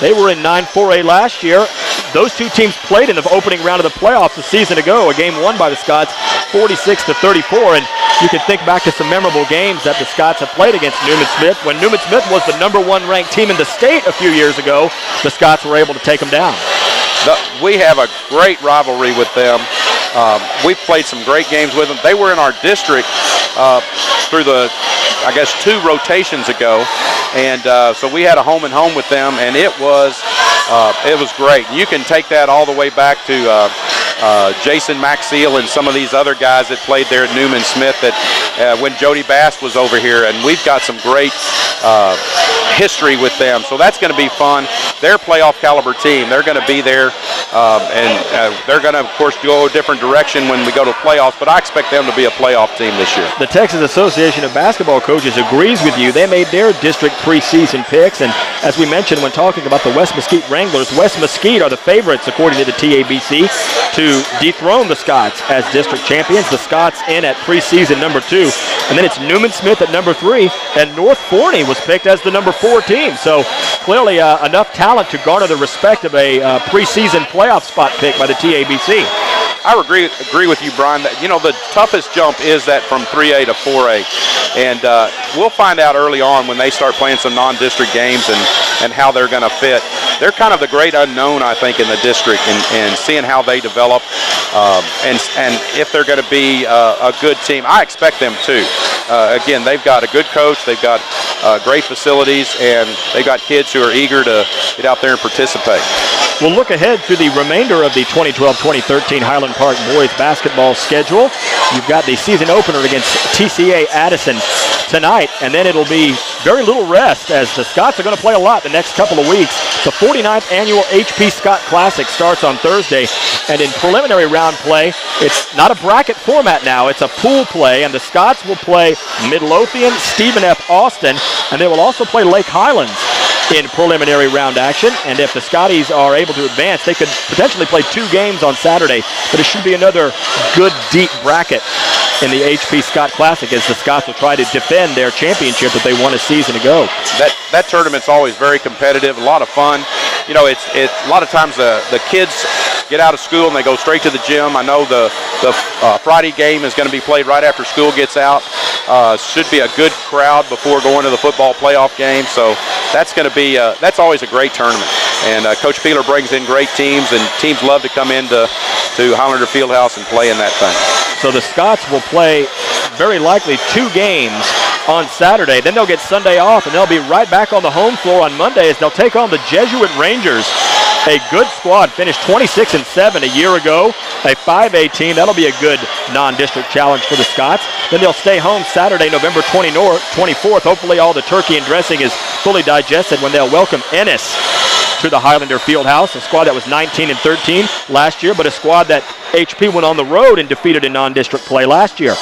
They were in 9-4A last year. Those two teams played in the opening round of the playoffs a season ago, a game won by the Scots 46-34, and you can think back to some memorable games that the Scots have played against Newman Smith. When Newman Smith was the number 1 ranked team in the state a few years ago, the Scots were able to take them down. We have a great rivalry with them. We've played some great games with them. They were in our district through the, 2 rotations ago, and so we had a home and home with them, and it was great. You can take that all the way back to Jason Maxiel and some of these other guys that played there at Newman Smith that when Jody Bass was over here, and we've got some great history with them. So that's going to be fun. They're a playoff caliber team. They're going to be there, and they're going to, of course, go a different direction when we go to playoffs, but I expect them to be a playoff team this year. The Texas Association of Basketball Coaches agrees with you. They made their district preseason picks, and as we mentioned when talking about the West Mesquite Wranglers, West Mesquite are the favorites, according to the TABC, to dethrone the Scots as district champions. The Scots in at preseason number 2, and then it's Newman Smith at number 3, and North Forney was picked as the number 4 team. So clearly enough talent to garner the respect of a preseason playoff spot pick by the TABC. I agree with you, Brian. That, the toughest jump is that from 3A to 4A. And we'll find out early on when they start playing some non-district games and how they're going to fit. They're kind of the great unknown, I think, in the district, and seeing how they develop and if they're going to be a good team. I expect them to. Again, they've got a good coach. They've got great facilities, and they've got kids who are eager to get out there and participate. We'll look ahead to the remainder of the 2012-2013 Highland Park boys basketball schedule. You've got the season opener against TCA Addison tonight, and then it'll be very little rest as the Scots are going to play a lot the next couple of weeks. The 49th annual HP Scott Classic starts on Thursday, and in preliminary round play, it's not a bracket format now, it's a pool play, and the Scots will play Midlothian, Stephen F. Austin, and they will also play Lake Highlands. in preliminary round action. And if the Scotties are able to advance, they could potentially play 2 games on Saturday. But it should be another good, deep bracket in the HP Scott Classic as the Scots will try to defend their championship that they won a season ago. That tournament's always very competitive, a lot of fun. You know, it's a lot of times the kids get out of school and they go straight to the gym. I know the Friday game is going to be played right after school gets out. Should be a good crowd before going to the football playoff game. So that's going to be that's always a great tournament. And Coach Peeler brings in great teams, and teams love to come into Highlander Fieldhouse and play in that thing. So the Scots will play very likely 2 games on Saturday. Then they'll get Sunday off, and they'll be right back on the home floor on Monday as they'll take on the Jesuit Rangers. A good squad, finished 26-7 a year ago, a 5A team. That'll be a good non-district challenge for the Scots. Then they'll stay home Saturday, November 24th. Hopefully all the turkey and dressing is fully digested when they'll welcome Ennis to the Highlander Fieldhouse, a squad that was 19-13 last year, but a squad that HP went on the road and defeated in non-district play last year.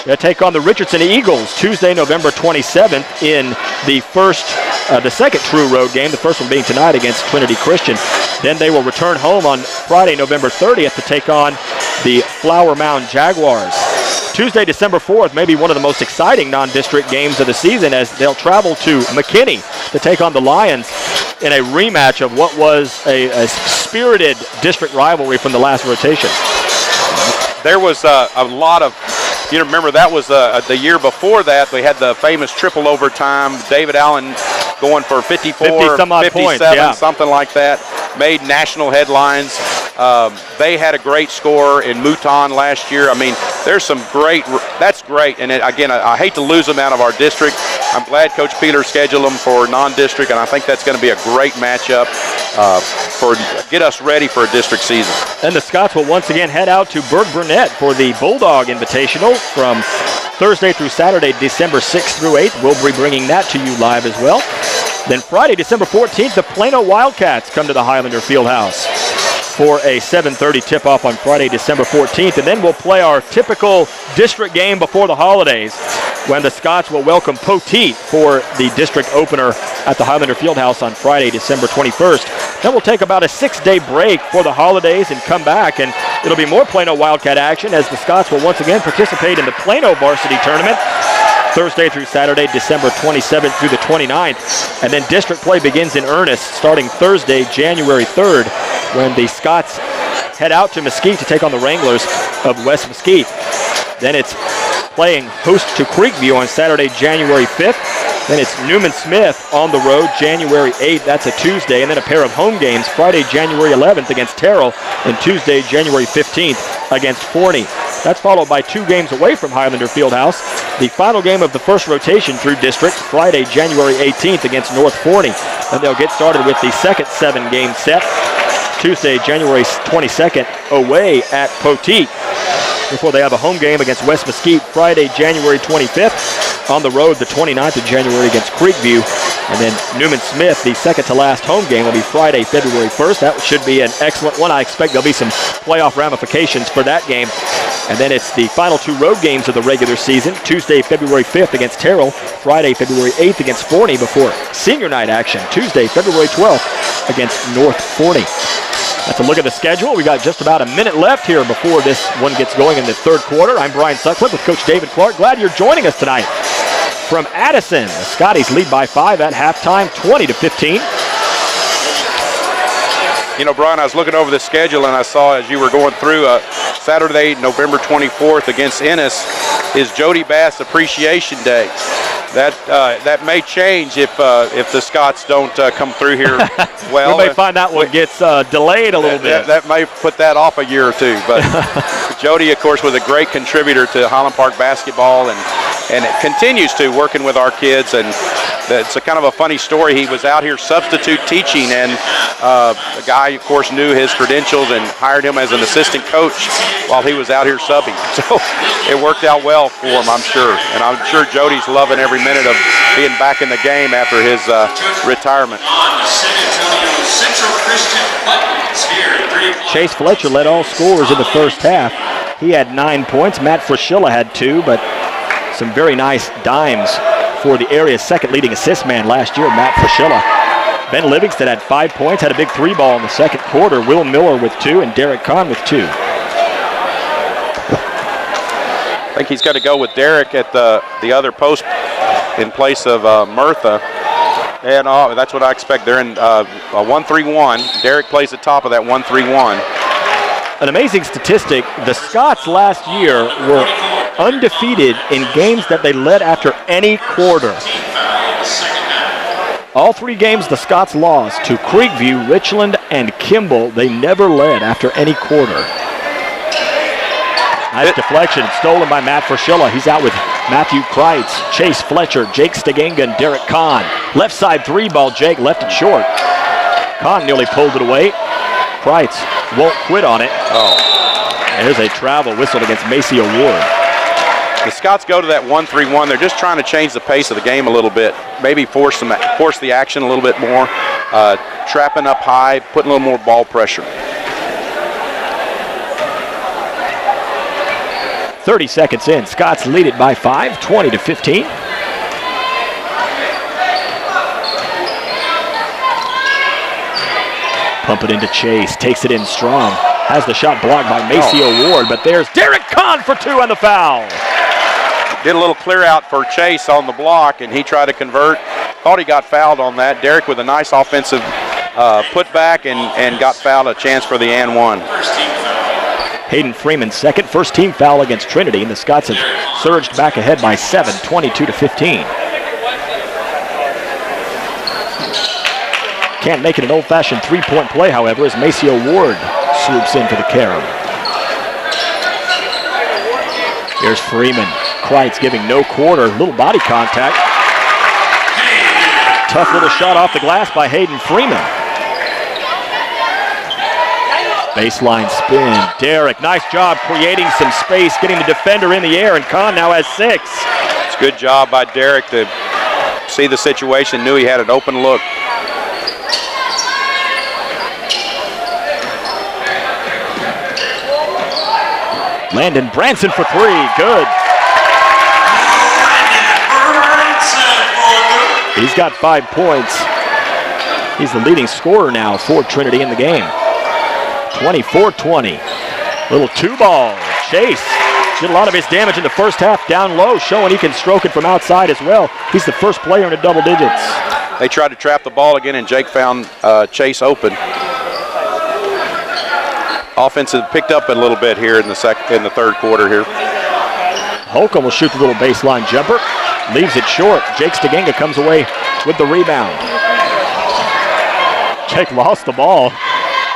They'll take on the Richardson Eagles Tuesday, November 27th in the second true road game, the first one being tonight against Trinity Christian. Then they will return home on Friday, November 30th to take on the Flower Mound Jaguars. Tuesday, December 4th, may be one of the most exciting non-district games of the season as they'll travel to McKinney to take on the Lions in a rematch of what was a spirited district rivalry from the last rotation. There was a lot of, you remember that was the year before that. We had the famous triple overtime. David Allen going for 54, 50-some-odd 57, points, yeah. something like that. Made national headlines. They had a great score in Mouton last year. I mean, there's some great, that's great. And again, I hate to lose them out of our district. I'm glad Coach Peeler scheduled them for non-district, and I think that's going to be a great matchup get us ready for a district season. And the Scots will once again head out to Burg Burnett for the Bulldog Invitational from Thursday through Saturday, December 6th through 8th. We'll be bringing that to you live as well. Then Friday, December 14th, the Plano Wildcats come to the Highlander Fieldhouse for a 7:30 tip-off on Friday, December 14th. And then we'll play our typical district game before the holidays when the Scots will welcome Poteet for the district opener at the Highlander Fieldhouse on Friday, December 21st. Then we'll take about a 6-day break for the holidays and come back, and it'll be more Plano Wildcat action as the Scots will once again participate in the Plano Varsity Tournament Thursday through Saturday, December 27th through the 29th. And then district play begins in earnest starting Thursday, January 3rd, when the Scots head out to Mesquite to take on the Wranglers of West Mesquite. Then it's playing host to Creekview on Saturday, January 5th. Then it's Newman Smith on the road, January 8th. That's a Tuesday. And then a pair of home games, Friday, January 11th against Terrell, and Tuesday, January 15th against Forney. That's followed by 2 games away from Highlander Fieldhouse. The final game of the first rotation through district, Friday, January 18th against North Forney. Then they'll get started with the second 7-game set, Tuesday, January 22nd, away at Poteet, before they have a home game against West Mesquite Friday, January 25th. On the road, the 29th of January against Creekview. And then Newman Smith, the second to last home game, will be Friday, February 1st. That should be an excellent one. I expect there'll be some playoff ramifications for that game. And then it's the final 2 road games of the regular season, Tuesday, February 5th against Terrell, Friday, February 8th against Forney, before senior night action, Tuesday, February 12th against North Forney. That's a look at the schedule. We got just about a minute left here before this one gets going in the third quarter. I'm Brian Sutcliffe with Coach David Clark. Glad you're joining us tonight. From Addison, the Scotties lead by 5 at halftime, 20-15. You know, Brian, I was looking over the schedule and I saw as you were going through Saturday, November 24th against Ennis is Jody Bass Appreciation Day. That may change if the Scots don't come through here well. We may find that one gets delayed a little bit. That may put that off a year or two. But Jody, of course, was a great contributor to Highland Park basketball and it continues to, working with our kids. And it's a kind of a funny story. He was out here substitute teaching, and the guy, of course, knew his credentials and hired him as an assistant coach while he was out here subbing. So it worked out well for him, I'm sure. And I'm sure Jody's loving every minute of being back in the game after his retirement. Chase Fletcher led all scorers in the first half. He had 9 points. Matt Fraschilla had 2, but some very nice dimes for the area's second leading assist man last year, Matt Fraschilla. Ben Livingston had 5 points, had a big 3-ball in the second quarter. Will Miller with 2 and Derek Kahn with 2. I think he's got to go with Derek at the other post in place of Murtha. And that's what I expect. They're in a 1-3-1. Derek plays the top of that 1-3-1. An amazing statistic, the Scots last year were undefeated in games that they led after any quarter. All 3 games the Scots lost to Creekview, Richland, and Kimball. They never led after any quarter. Nice deflection, stolen by Matt Frischilla. He's out with Matthew Kreitz, Chase Fletcher, Jake Stegenga, and Derek Kahn. Left side 3-ball, Jake left it short. Kahn nearly pulled it away. Kreitz won't quit on it. There's a travel whistled against Maceo Ward. The Scots go to that 1-3-1. They're just trying to change the pace of the game a little bit. Maybe force the action a little bit more. Trapping up high, putting a little more ball pressure. 30 seconds in. Scots lead it by 5, 20-15. Pump it into Chase. Takes it in strong. Has the shot blocked by Maceo Ward, but there's Derek Kahn for 2 on the foul. Did a little clear out for Chase on the block, and he tried to convert. Thought he got fouled on that. Derek with a nice offensive putback and got fouled. A chance for the and 1. Hayden Freeman second, first team foul against Trinity, and the Scots have surged back ahead by 7, 22-15. Can't make it an old-fashioned 3-point play, however, as Maceo Ward swoops in for the carom. Here's Freeman. Kreitz giving no quarter, little body contact. Tough little shot off the glass by Hayden Freeman. Baseline spin. Derek, nice job creating some space, getting the defender in the air, and Kahn now has 6. It's a good job by Derek to see the situation, knew he had an open look. Landon Branson for 3, good. He's got 5 points. He's the leading scorer now for Trinity in the game. 24-20. Little 2-ball. Chase did a lot of his damage in the first half down low, showing he can stroke it from outside as well. He's the first player in the double digits. They tried to trap the ball again, and Jake found Chase open. Offense has picked up a little bit here in the third quarter here. Holcomb will shoot the little baseline jumper. Leaves it short. Jake Stegenga comes away with the rebound. Jake lost the ball.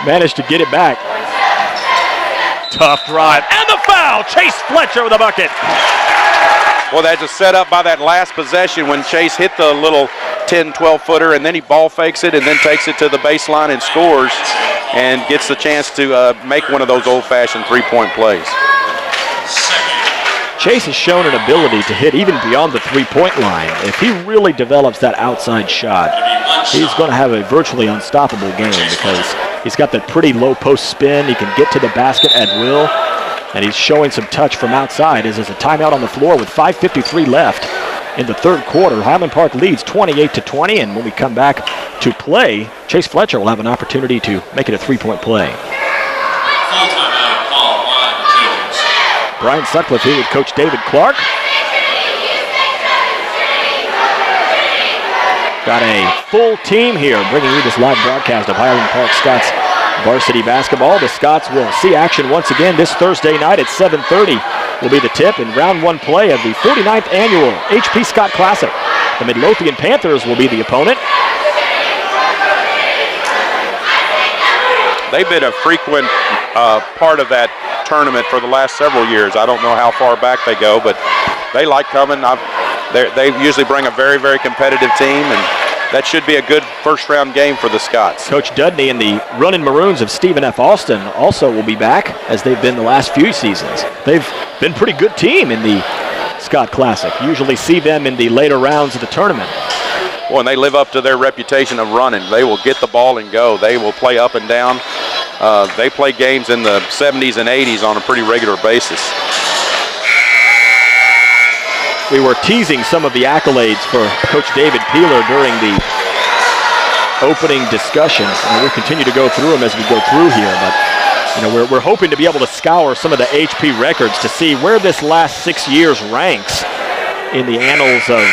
Managed to get it back. Tough drive. And the foul. Chase Fletcher with a bucket. Well, that's a setup by that last possession when Chase hit the little 10, 12-footer, and then he ball fakes it and then takes it to the baseline and scores and gets the chance to make one of those old-fashioned 3-point plays. Chase has shown an ability to hit even beyond the 3-point line. If he really develops that outside shot, he's going to have a virtually unstoppable game because he's got that pretty low post spin. He can get to the basket at will, and he's showing some touch from outside as there's a timeout on the floor with 5:53 left in the third quarter. Highland Park leads 28-20, and when we come back to play, Chase Fletcher will have an opportunity to make it a 3-point play. Brian Sutcliffe here with Coach David Clark. Got a full team here bringing you this live broadcast of Highland Park Scots varsity basketball. The Scots will see action once again this Thursday night at 7:30 will be the tip in round 1 play of the 49th annual HP Scott Classic. The Midlothian Panthers will be the opponent. They've been a frequent part of that tournament for the last several years. I don't know how far back they go, but they like coming. They usually bring a very, very competitive team, and that should be a good first-round game for the Scots. Coach Dudney and the Runnin' Maroons of Stephen F. Austin also will be back, as they've been the last few seasons. They've been a pretty good team in the Scott Classic. Usually see them in the later rounds of the tournament. Well, and they live up to their reputation of running. They will get the ball and go. They will play up and down. They play games in the 70s and 80s on a pretty regular basis. We were teasing some of the accolades for Coach David Peeler during the opening discussions, and we'll continue to go through them as we go through here, but we're hoping to be able to scour some of the HP records to see where this last 6 years ranks in the annals of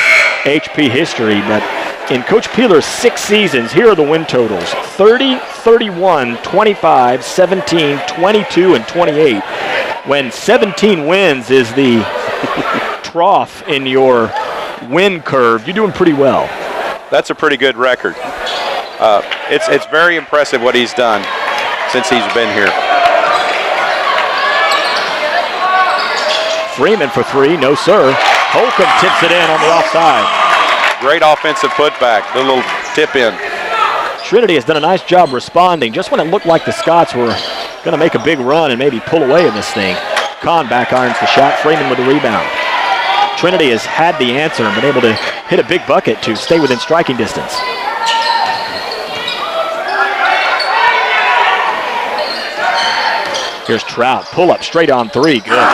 HP history. But in Coach Peeler's 6 seasons, here are the win totals: 30, 31, 25, 17, 22, and 28. When 17 wins is the trough in your win curve, you're doing pretty well. That's a pretty good record. It's very impressive what he's done since he's been here. Freeman for 3, no sir. Holcomb tips it in on the offside. Great offensive putback, the little tip in. Trinity has done a nice job responding just when it looked like the Scots were going to make a big run and maybe pull away in this thing. Kahn back irons the shot, Freeman with the rebound. Trinity has had the answer and been able to hit a big bucket to stay within striking distance. Here's Trout, pull up straight on 3, good.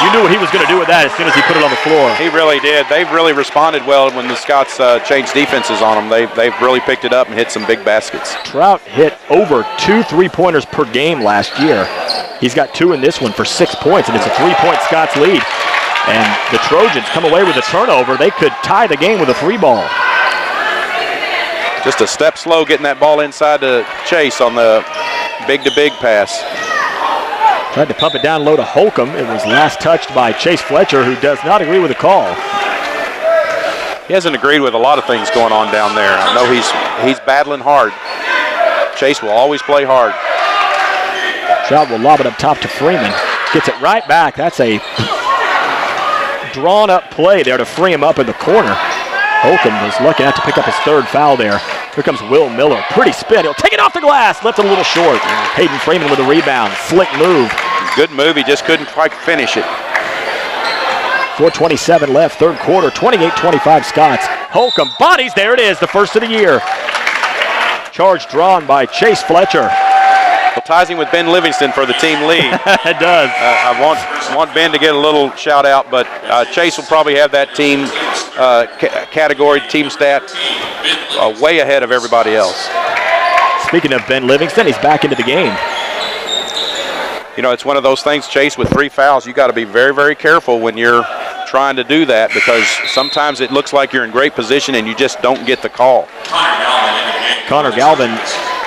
You knew what he was going to do with that as soon as he put it on the floor. He really did. They've really responded well when the Scots changed defenses on them. They've really picked it up and hit some big baskets. Trout hit over 2 3-pointers per game last year. He's got 2 in this one for 6 points, and it's a 3-point Scots lead. And the Trojans come away with a turnover. They could tie the game with a 3 ball. Just a step slow getting that ball inside to Chase on the big-to-big pass. Tried to pump it down low to Holcomb. It was last touched by Chase Fletcher, who does not agree with the call. He hasn't agreed with a lot of things going on down there. I know he's battling hard. Chase will always play hard. Trout will lob it up top to Freeman. Gets it right back. That's a drawn-up play there to free him up in the corner. Holcomb was lucky not to pick up his 3rd foul there. Here comes Will Miller. Pretty spin. He'll take it off the glass. Left it a little short. Hayden Freeman with a rebound. Slick move. Good move. He just couldn't quite finish it. 4:27 left, 3rd quarter. 28-25 Scots. Holcomb bodies. There it is, the first of the year. Charge drawn by Chase Fletcher. Well, ties him with Ben Livingston for the team lead. It does. I want Ben to get a little shout out, but Chase will probably have that team category, team stat, way ahead of everybody else. Speaking of Ben Livingston, he's back into the game. It's one of those things, Chase, with 3 fouls, you got to be very, very careful when you're trying to do that, because sometimes it looks like you're in great position and you just don't get the call. Connor Galvin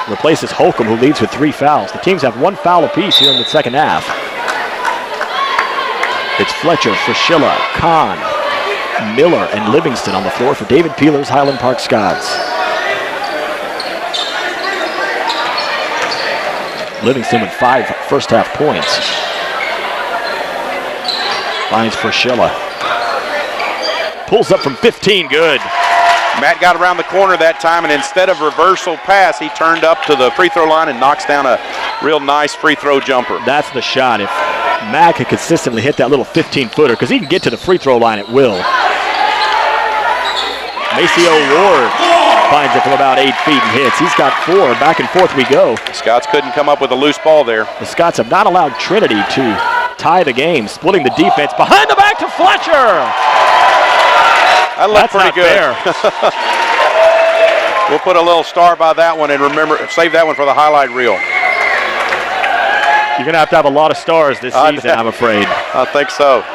replaces Holcomb, who leads with 3 fouls. The teams have 1 foul apiece here in the second half. It's Fletcher, Fraschilla, Kahn, Miller, and Livingston on the floor for David Peeler's Highland Park Scots. Livingston with 5 first-half points. Finds Fraschilla. Pulls up from 15, good. Matt got around the corner that time, and instead of reversal pass, he turned up to the free throw line and knocks down a real nice free throw jumper. That's the shot. If Matt could consistently hit that little 15-footer, because he can get to the free throw line at will. Maceo Ward finds it from about 8 feet and hits. He's got 4. Back and forth we go. The Scots couldn't come up with a loose ball there. The Scots have not allowed Trinity to tie the game, splitting the defense. Behind the back to Fletcher. That looked pretty good. We'll put a little star by that one and save that one for the highlight reel. You're going to have a lot of stars this season, I'm afraid. I think so.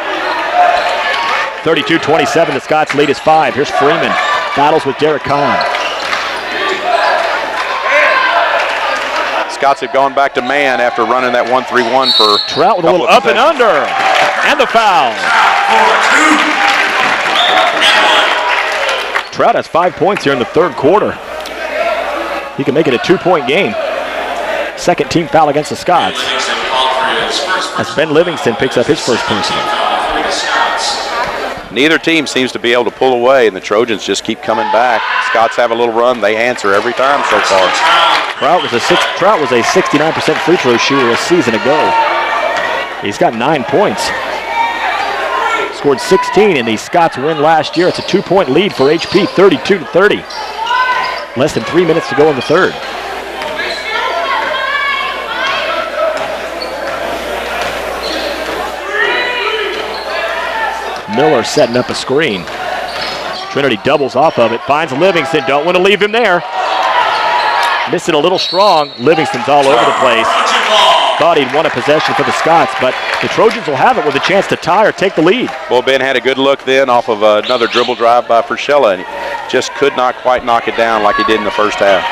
32-27, the Scots lead is 5. Here's Freeman. Battles with Derek Kahn. Scots have gone back to man after running that 1-3-1 for Trout with a little up and under. And the foul. Trout has 5 points here in the 3rd quarter. He can make it a 2-point game. Second team foul against the Scots. As Ben Livingston picks up his first personal. Neither team seems to be able to pull away, and the Trojans just keep coming back. Scots have a little run. They answer every time so far. Trout was a 69% free throw shooter a season ago. He's got 9 points. Scored 16 in the Scots win last year. It's a 2-point lead for HP, 32-30. Less than 3 minutes to go in the 3rd. Miller setting up a screen. Trinity doubles off of it, finds Livingston. Don't want to leave him there. Missing a little strong. Livingston's all over the place. Thought he'd won a possession for the Scots, but the Trojans will have it with a chance to tie or take the lead. Well, Ben had a good look then off of another dribble drive by Frischella, and he just could not quite knock it down like he did in the first half.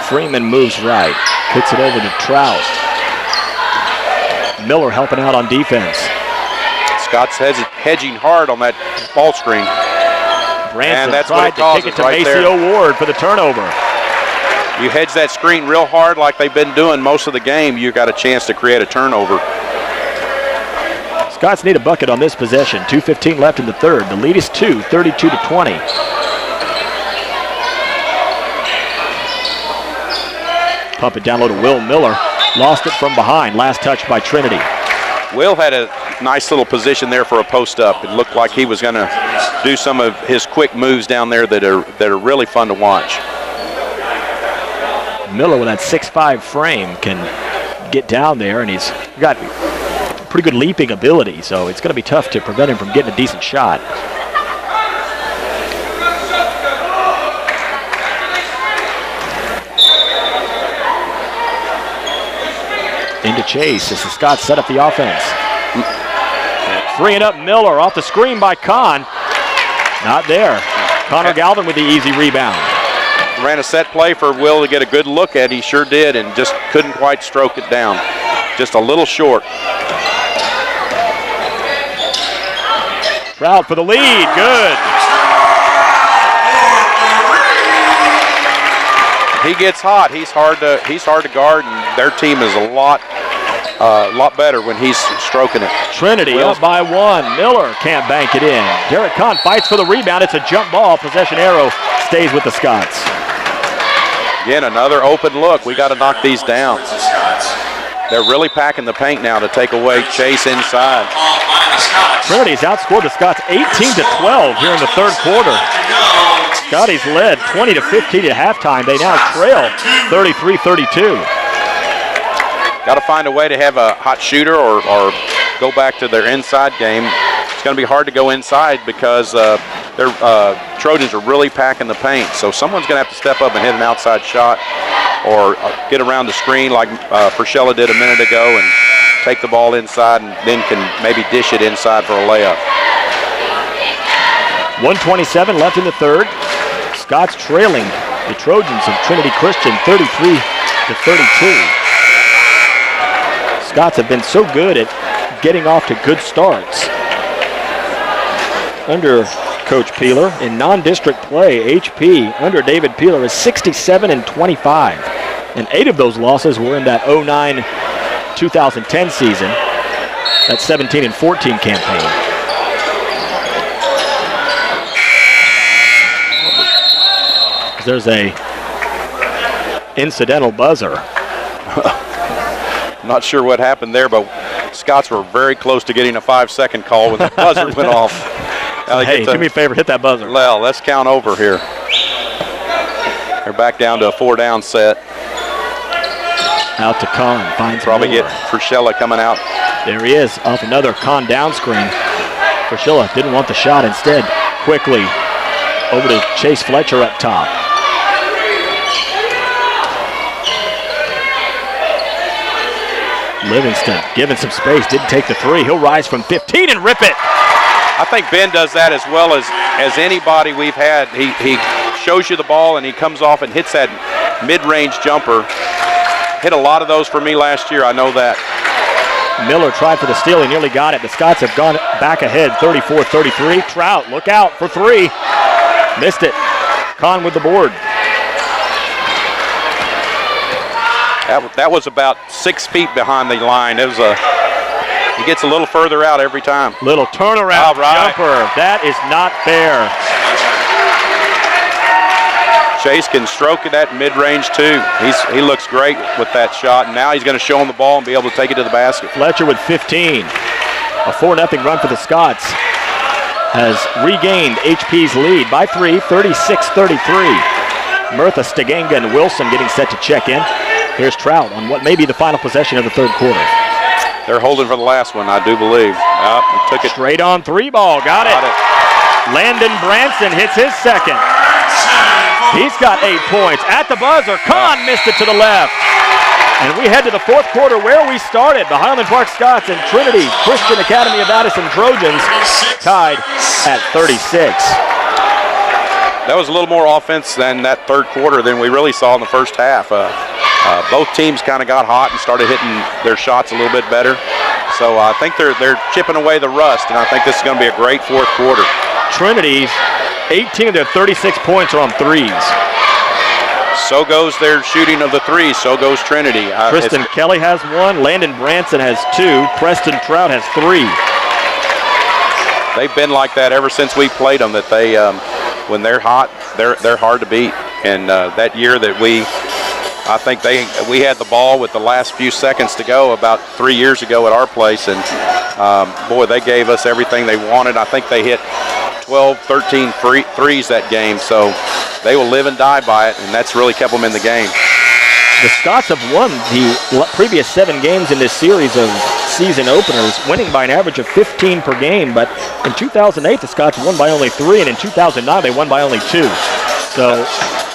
Freeman moves right, kicks it over to Trout. Miller helping out on defense. Scott's hedging hard on that ball screen. Branson and that's tried to kick it to Maceo Ward for the turnover. You hedge that screen real hard like they've been doing most of the game, you got a chance to create a turnover. Scots need a bucket on this possession. 2:15 left in the third. The lead is 2, 32-20. Pump it down low to Will Miller. Lost it from behind. Last touch by Trinity. Will had a nice little position there for a post-up. It looked like he was going to do some of his quick moves down there that are really fun to watch. Miller with that 6'5" frame can get down there, and he's got pretty good leaping ability, so it's going to be tough to prevent him from getting a decent shot. Into Chase as the Scots set up the offense. Freeing up Miller off the screen by Kahn. Not there. Connor Galvin with the easy rebound. Ran a set play for Will to get a good look at. He sure did, and just couldn't quite stroke it down. Just a little short. Trout for the lead. Good. He gets hot. He's hard to guard, and their team is a lot better when he's stroking it. Trinity up by 1. Miller can't bank it in. Derek Kahn fights for the rebound. It's a jump ball. Possession arrow stays with the Scots. Again, another open look. We got to knock these down. They're really packing the paint now to take away Chase inside. Trinity's outscored the Scots 18-12 here in the third quarter. Scotties led 20-15 at halftime. They now trail 33-32. Got to find a way to have a hot shooter or go back to their inside game. It's going to be hard to go inside because their Trojans are really packing the paint. So someone's going to have to step up and hit an outside shot or get around the screen like Frischella did a minute ago and take the ball inside and then can maybe dish it inside for a layup. 1:27 left in the third. Scots trailing the Trojans of Trinity Christian 33-32. Scots have been so good at getting off to good starts. Under Coach Peeler in non-district play, HP under David Peeler is 67-25. And 8 of those losses were in that 09-2010 season, that 17-14 campaign. There's a incidental buzzer. Not sure what happened there, but Scots were very close to getting a 5-second call when the buzzer went off. Hey, do me a favor, hit that buzzer. Well, let's count over here. They're back down to a 4-down set. Out to Kahn, finds probably Miller. Get Frischella coming out. There he is, off another Kahn down screen. Frischella didn't want the shot, instead quickly over to Chase Fletcher up top. Livingston given some space, didn't take the three. He'll rise from 15 and rip it. I think Ben does that as well as anybody we've had. He shows you the ball and he comes off and hits that mid-range jumper. Hit a lot of those for me last year, I know that. Miller tried for the steal, he nearly got it. The Scots have gone back ahead, 34-33. Trout, look out for three. Missed it. Kahn with the board. That was about 6 feet behind the line. It was he gets a little further out every time. Little turnaround jumper. That is not fair. Chase can stroke it at mid-range too. He looks great with that shot, and now he's going to show him the ball and be able to take it to the basket. Fletcher with 15. A 4-0 run for the Scots has regained HP's lead by 3, 36-33. Murtha, Stiganga, and Wilson getting set to check in. Here's Trout on what may be the final possession of the third quarter. They're holding for the last one, I do believe. He took it. Straight on three ball. Got it. Landon Branson hits his second. He's got 8 points. At the buzzer, Kahn missed it to the left. And we head to the fourth quarter where we started. The Highland Park Scots and Trinity Christian Academy of Addison Trojans tied at 36. That was a little more offense than that third quarter than we really saw in the first half. Both teams kind of got hot and started hitting their shots a little bit better. So I think they're chipping away the rust, and I think this is going to be a great fourth quarter. Trinity's 18 of their 36 points are on threes. So goes their shooting of the threes. So goes Trinity. Tristan Kelly has 1. Landon Branson has 2. Preston Trout has 3. They've been like that ever since we played them. That they, when they're hot, they're hard to beat. And that year that I think we had the ball with the last few seconds to go about 3 years ago at our place, and boy, they gave us everything they wanted. I think they hit 12, 13 threes that game, so they will live and die by it, and that's really kept them in the game. The Scots have won the previous 7 games in this series of season openers, winning by an average of 15 per game, but in 2008 the Scots won by only 3, and in 2009 they won by only 2. So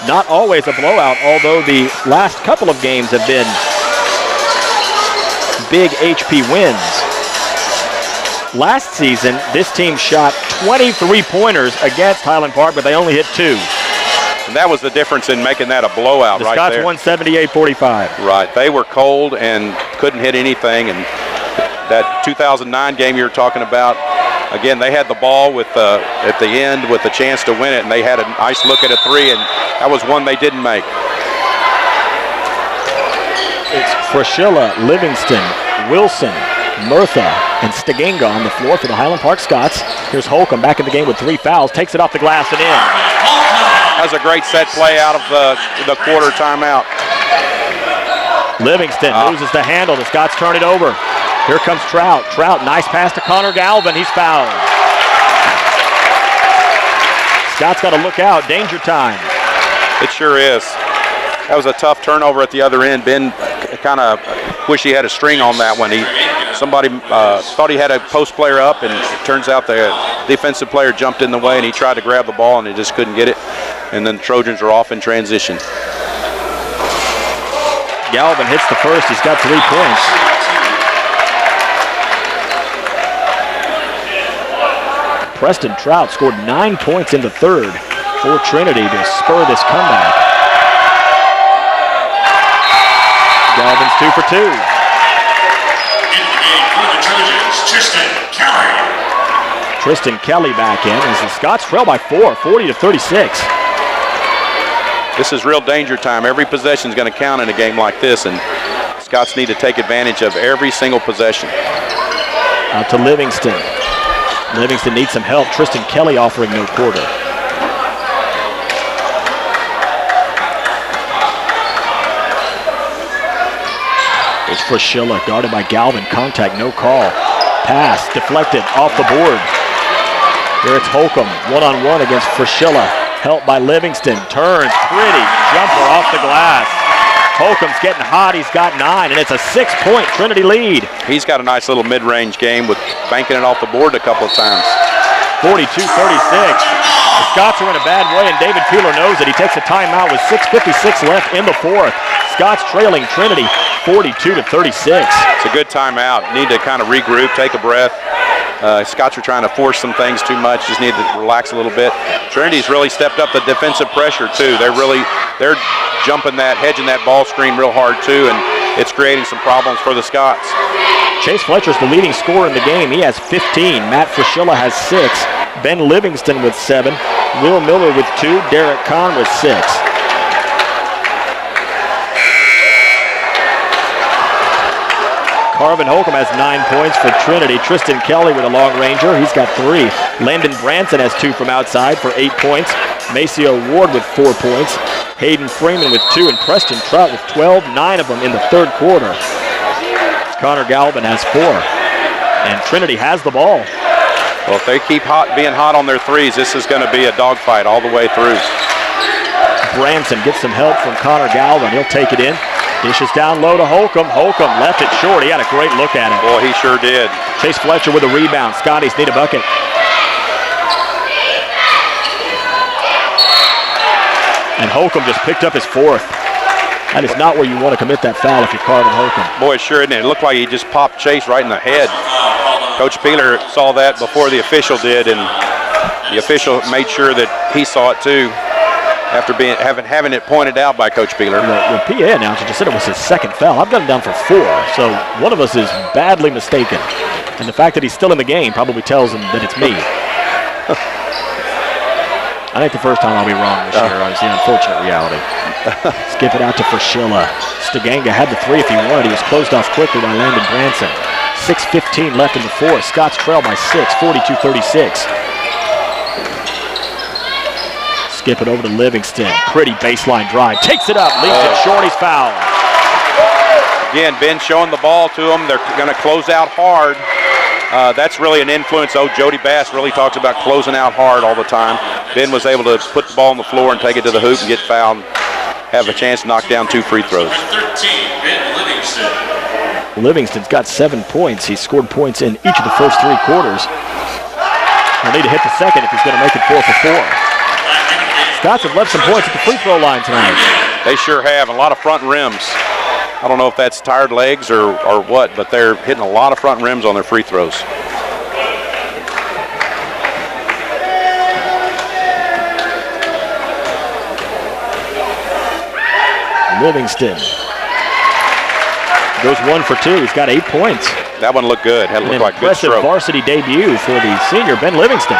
not always a blowout, although the last couple of games have been big HP wins. Last season, this team shot 23 pointers against Highland Park, but they only hit 2. And that was the difference in making that a blowout right there. The Scots won 78-45. Right. They were cold and couldn't hit anything. And that 2009 game you were talking about, again, they had the ball with at the end with a chance to win it, and they had a nice look at a 3, and that was one they didn't make. It's Frashilla, Livingston, Wilson, Murtha, and Stegenga on the floor for the Highland Park Scots. Here's Holcomb back in the game with 3 fouls, takes it off the glass and in. That was a great set play out of the quarter timeout. Livingston loses the handle. The Scots turn it over. Here comes Trout. Trout, nice pass to Connor Galvin. He's fouled. Scott's got to look out. Danger time. It sure is. That was a tough turnover at the other end. Ben kind of wish he had a string on that one. Somebody thought he had a post player up, and it turns out the defensive player jumped in the way, and he tried to grab the ball, and he just couldn't get it. And then the Trojans are off in transition. Galvin hits the first. He's got 3 points. Preston Trout scored 9 points in the third for Trinity to spur this comeback. Galvin's 2 for 2. In the game for the Trojans, Tristan Kelly. Tristan Kelly back in as the Scots trail by 4, 40-36. This is real danger time. Every possession is going to count in a game like this, and Scots need to take advantage of every single possession. Out to Livingston. Livingston needs some help. Tristan Kelly offering no quarter. It's Frashilla, guarded by Galvin. Contact, no call. Pass, deflected, off the board. Here it's Holcomb, one-on-one against Frashilla. Helped by Livingston. Turns, pretty jumper off the glass. Holcomb's getting hot. He's got 9, and it's a 6-point Trinity lead. He's got a nice little mid-range game with banking it off the board a couple of times. 42-36. The Scots are in a bad way, and David Peeler knows it. He takes a timeout with 6:56 left in the fourth. Scots trailing Trinity 42-36. It's a good timeout. Need to kind of regroup, take a breath. Scots are trying to force some things too much. Just need to relax a little bit. Trinity's really stepped up the defensive pressure too. They're jumping that, hedging that ball screen real hard too, and it's creating some problems for the Scots. Chase Fletcher's the leading scorer in the game. He has 15. Matt Frashilla has 6. Ben Livingston with 7. Will Miller with 2. Derek Kahn with 6. Carvin Holcomb has 9 points for Trinity. Tristan Kelly with a long ranger. He's got 3. Landon Branson has 2 from outside for 8 points. Maceo Ward with 4 points. Hayden Freeman with 2, and Preston Trout with 12, 9 of them in the third quarter. Connor Galvin has 4. And Trinity has the ball. Well, if they keep being hot on their threes, this is going to be a dogfight all the way through. Branson gets some help from Connor Galvin. He'll take it in. Dishes down low to Holcomb. Holcomb left it short. He had a great look at it. Boy, he sure did. Chase Fletcher with a rebound. Scotties need a bucket. And Holcomb just picked up his fourth. That is not where you want to commit that foul if you're Carvin Holcomb. Boy, sure isn't it? It looked like he just popped Chase right in the head. Coach Peeler saw that before the official did, and the official made sure that he saw it too after having it pointed out by Coach Peeler. The PA announcer just said it was his second foul. I've got him down for 4, so one of us is badly mistaken. And the fact that he's still in the game probably tells him that it's me. I think the first time I'll be wrong this year. It's the unfortunate reality. Skip it out to Frischilla. Stiganga had the 3 if he wanted. He was closed off quickly by Landon Branson. 6:15 left in the fourth. Scots trail by 6, 42-36. Skip it over to Livingston. Pretty baseline drive. Takes it up. Leaves it short. He's fouled. Again, Ben showing the ball to them. They're going to close out hard. That's really an influence. Jody Bass really talks about closing out hard all the time. Ben was able to put the ball on the floor and take it to the hoop and get fouled and have a chance to knock down 2 free throws. 13, Ben Livingston. Livingston's got 7 points. He's scored points in each of the first 3 quarters. He'll need to hit the second if he's going to make it 4 for 4. Scots have left some points at the free throw line tonight. They sure have. A lot of front rims. I don't know if that's tired legs or what, but they're hitting a lot of front rims on their free throws. Livingston goes 1 for 2. He's got 8 points. That one looked good. Had looked like a good impressive stroke. Varsity debut for the senior Ben Livingston.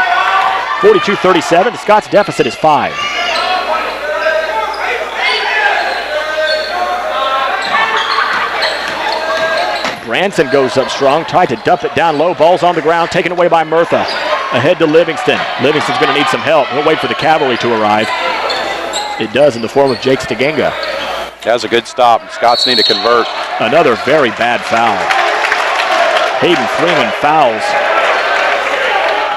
42-37. The Scots deficit is 5. Branson goes up strong, tried to dump it down low. Ball's on the ground, taken away by Murtha. Ahead to Livingston. Livingston's going to need some help. He'll wait for the cavalry to arrive. It does in the form of Jake Stiganga. That was a good stop. Scots need to convert. Another very bad foul. Hayden Freeman fouls.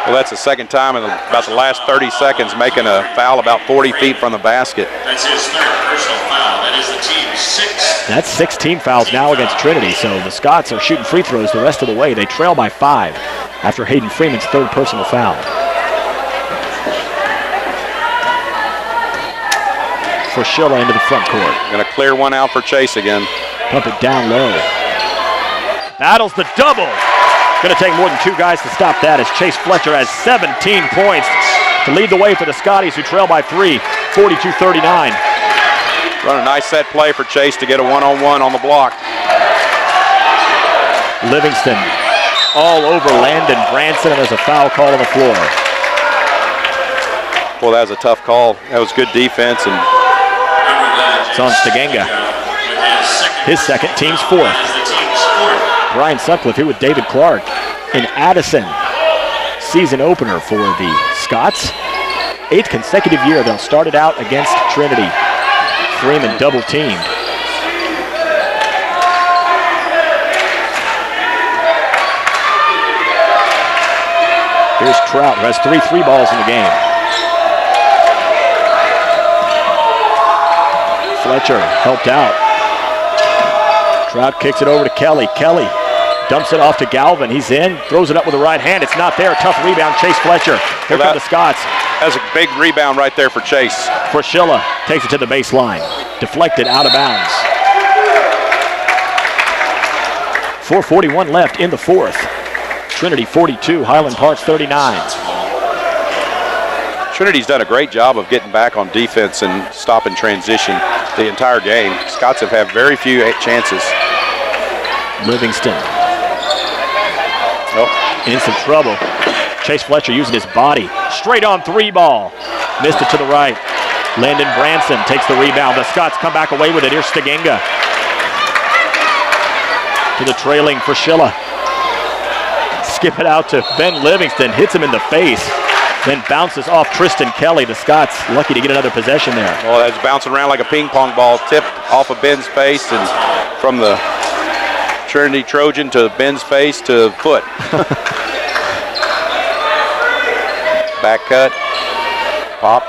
Well, that's the second time in about the last 30 seconds making a foul about 40 feet from the basket. That's his 3rd personal foul. That is the team's 6th. That's 6 team fouls now against Trinity, so the Scots are shooting free throws the rest of the way. They trail by 5 after Hayden Freeman's 3rd personal foul. Frischilla into the front court. Going to clear one out for Chase again. Pump it down low. Battles the double. Going to take more than 2 guys to stop that as Chase Fletcher has 17 points to lead the way for the Scotties, who trail by 3, 42-39. Run a nice set play for Chase to get a one-on-one on the block. Livingston all over Landon Branson, and there's a foul call on the floor. Well, that was a tough call. That was good defense. And it's on Stiganga. His second, team's 4th. Brian Sutcliffe here with David Clark in Addison. Season opener for the Scots. 8th consecutive year they'll start it out against Trinity. Freeman double teamed. Here's Trout, who has 3 3 balls in the game. Fletcher helped out. Trout kicks it over to Kelly. Kelly dumps it off to Galvin. He's in, throws it up with the right hand. It's not there. Tough rebound. Chase Fletcher. Here come the Scots. That's a big rebound right there for Chase. Frischilla takes it to the baseline. Deflected out of bounds. 4:41 left in the 4th. Trinity 42, Highland Park 39. Trinity's done a great job of getting back on defense and stopping transition the entire game. Scots have had very few chances. Livingston Oh, in some trouble. Chase Fletcher using his body. Straight on 3 ball. Missed it to the right. Landon Branson takes the rebound. The Scots come back away with it. Here's Stiganga. To the trailing Frischilla. Skip it out to Ben Livingston. Hits him in the face. Then bounces off Tristan Kelly. The Scots lucky to get another possession there. well, that's bouncing around like a ping pong ball. Tipped off of Ben's face and from the Trinity Trojan to Ben's face to foot. Back cut. Pop.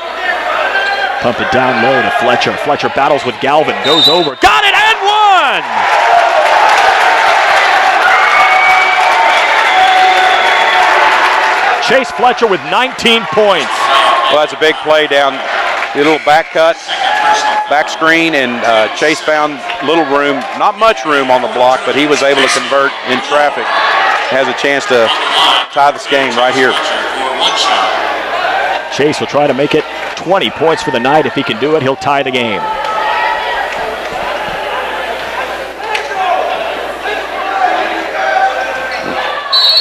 Pump it down low to Fletcher. Fletcher battles with Galvin. Goes over. Got it and one! one. Chase Fletcher with 19 points. Well, that's a big play down the little back cut, back screen, and Chase found little room, not much room on the block, but he was able to convert in traffic. Has a chance to tie this game right here. Chase will try to make it 20 points for the night. If he can do it, he'll tie the game.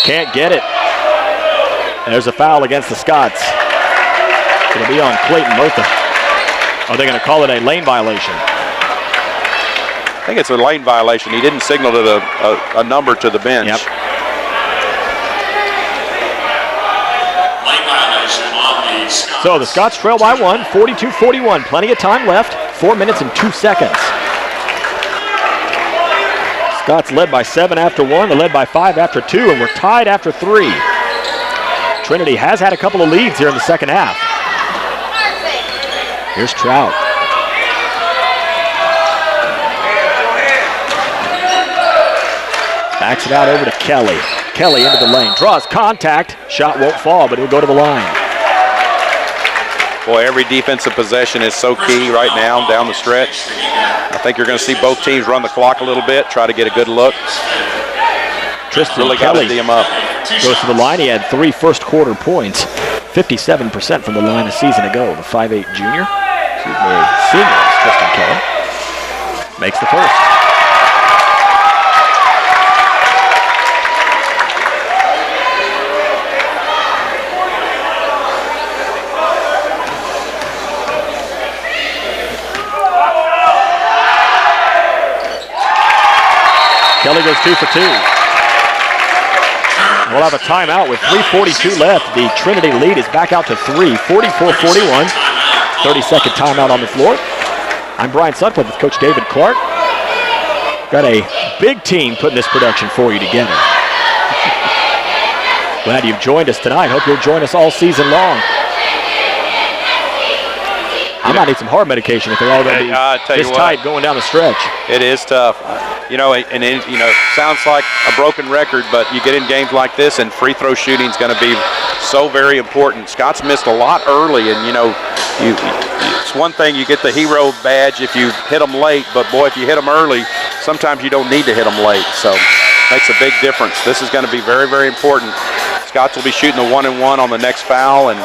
Can't get it. There's a foul against the Scots. It'll be on Clayton Murtha. Are they going to call it a lane violation? I think it's a lane violation. He didn't signal to a number to the bench. Yep. Lane violation on the Scots. So the Scots trail by 1, 42-41. Plenty of time left, 4 minutes and 2 seconds. Scots led by 7 after 1. They led by 5 after 2, and we're tied after 3. Trinity has had a couple of leads here in the second half. Here's Trout. Backs it out over to Kelly. Kelly into the lane. Draws contact. Shot won't fall, but he'll go to the line. Boy, every defensive possession is so key right now down the stretch. I think you're going to see both teams run the clock a little bit, try to get a good look. Tristan Really got Kelly to D him up. goes to the line. He had 3 first quarter points. 57% from the line a season ago. The 5'8 junior. Senior, Tristan Kelly, makes the first. Kelly goes 2 for 2. We'll have a timeout with 3:42 left. The Trinity lead is back out to 3, 44-41. 30-second timeout on the floor. I'm Brian Sutcliffe with Coach David Clark. Got a big team putting this production for you together. Glad you've joined us tonight. Hope you'll join us all season long. I might need some heart medication if they're all going to be this tight going down the stretch. It is tough. You know, and it, sounds like a broken record, but you get in games like this, and free throw shooting is going to be so very important. Scott's missed a lot early, and it's one thing you get the hero badge if you hit them late, but boy, if you hit them early, sometimes you don't need to hit them late. So makes a big difference. This is going to be very, very important. Scots will be shooting the 1-and-1 on the next foul, and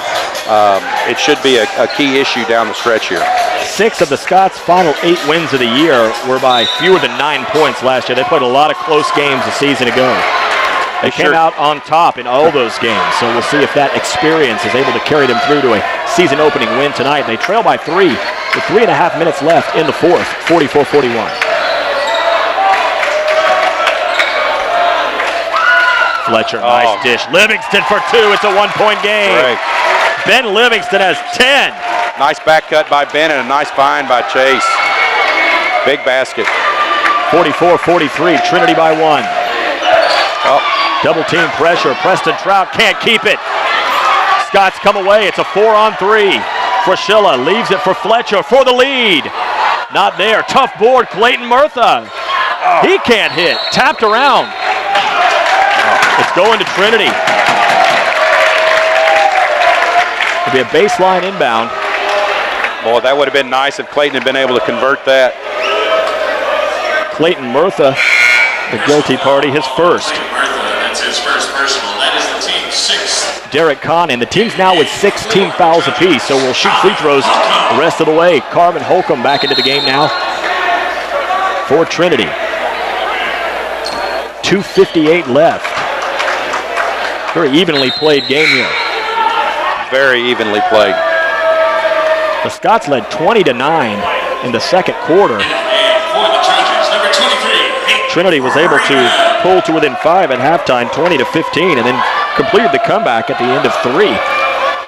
it should be a key issue down the stretch here. 6 of the Scots' final 8 wins of the year were by fewer than 9 points last year. They played a lot of close games a season ago. They came out on top in all those games, so we'll see if that experience is able to carry them through to a season-opening win tonight. They trail by 3 with 3.5 minutes left in the fourth, 44-41. Fletcher, nice dish. Livingston for 2. It's a 1-point game. Great. Ben Livingston has 10. Nice back cut by Ben and a nice find by Chase. Big basket. 44-43, Trinity by 1. Double team pressure. Preston Trout can't keep it. Scots come away. It's a 4-on-3. Fraschilla leaves it for Fletcher for the lead. Not there. Tough board, Clayton Murtha. He can't hit. Tapped around. It's going to Trinity. It'll be a baseline inbound. Boy, that would have been nice if Clayton had been able to convert that. Clayton Murtha, the guilty party, his first. That's his first personal. That is the team's 6th. Derek Conn, and the team's now with 16 fouls apiece, so we'll shoot free throws the rest of the way. Carvin Holcomb back into the game now for Trinity. 2:58 left. Very evenly played game here. Very evenly played. The Scots led 20-9 in the second quarter. For the Trojans, number 23. Trinity was able to pull to within 5 at halftime, 20-15, and then completed the comeback at the end of 3,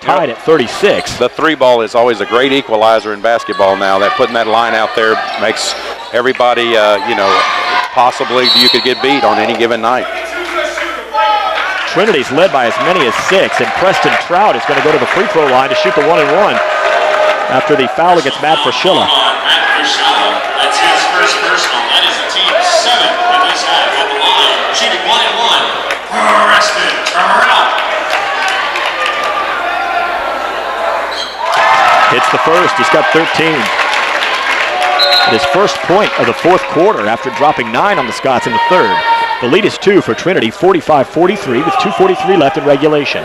tied at 36. The 3-ball is always a great equalizer in basketball now. That putting that line out there makes everybody, possibly you could get beat on any given night. Trinity's led by as many as 6, and Preston Trout is going to go to the free throw line to shoot the 1-and-1 after the foul against Matt Fraschilla. Matt Fraschilla, that's his first personal. That is the team 7 in this half at the line. Shooting 1 and 1. Preston Trout. Hits the first. He's got 13. His first point of the fourth quarter after dropping 9 on the Scots in the third. The lead is 2 for Trinity, 45-43 with 2:43 left in regulation.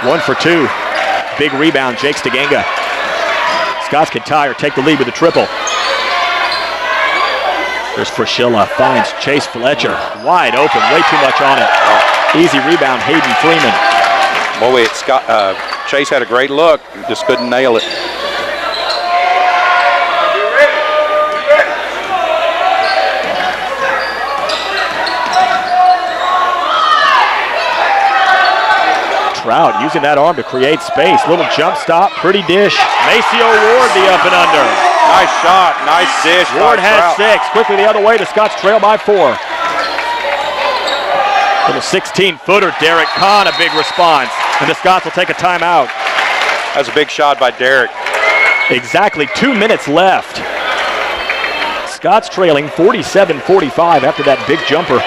One for 2. Big rebound, Jake Stiganga. Scots can tie or take the lead with a triple. There's Fraschilla, finds Chase Fletcher. Wide open, way too much on it. Easy rebound, Hayden Freeman. Boy, Chase had a great look, just couldn't nail it. Trout using that arm to create space. Little jump stop, pretty dish. Maceo Ward the up and under. Nice shot, nice dish. Ward has 6. Quickly the other way, the Scots trail by 4. Little 16-footer, Derek Kahn, a big response. And the Scots will take a timeout. That's a big shot by Derek. Exactly 2 minutes left. Scots trailing 47-45 after that big jumper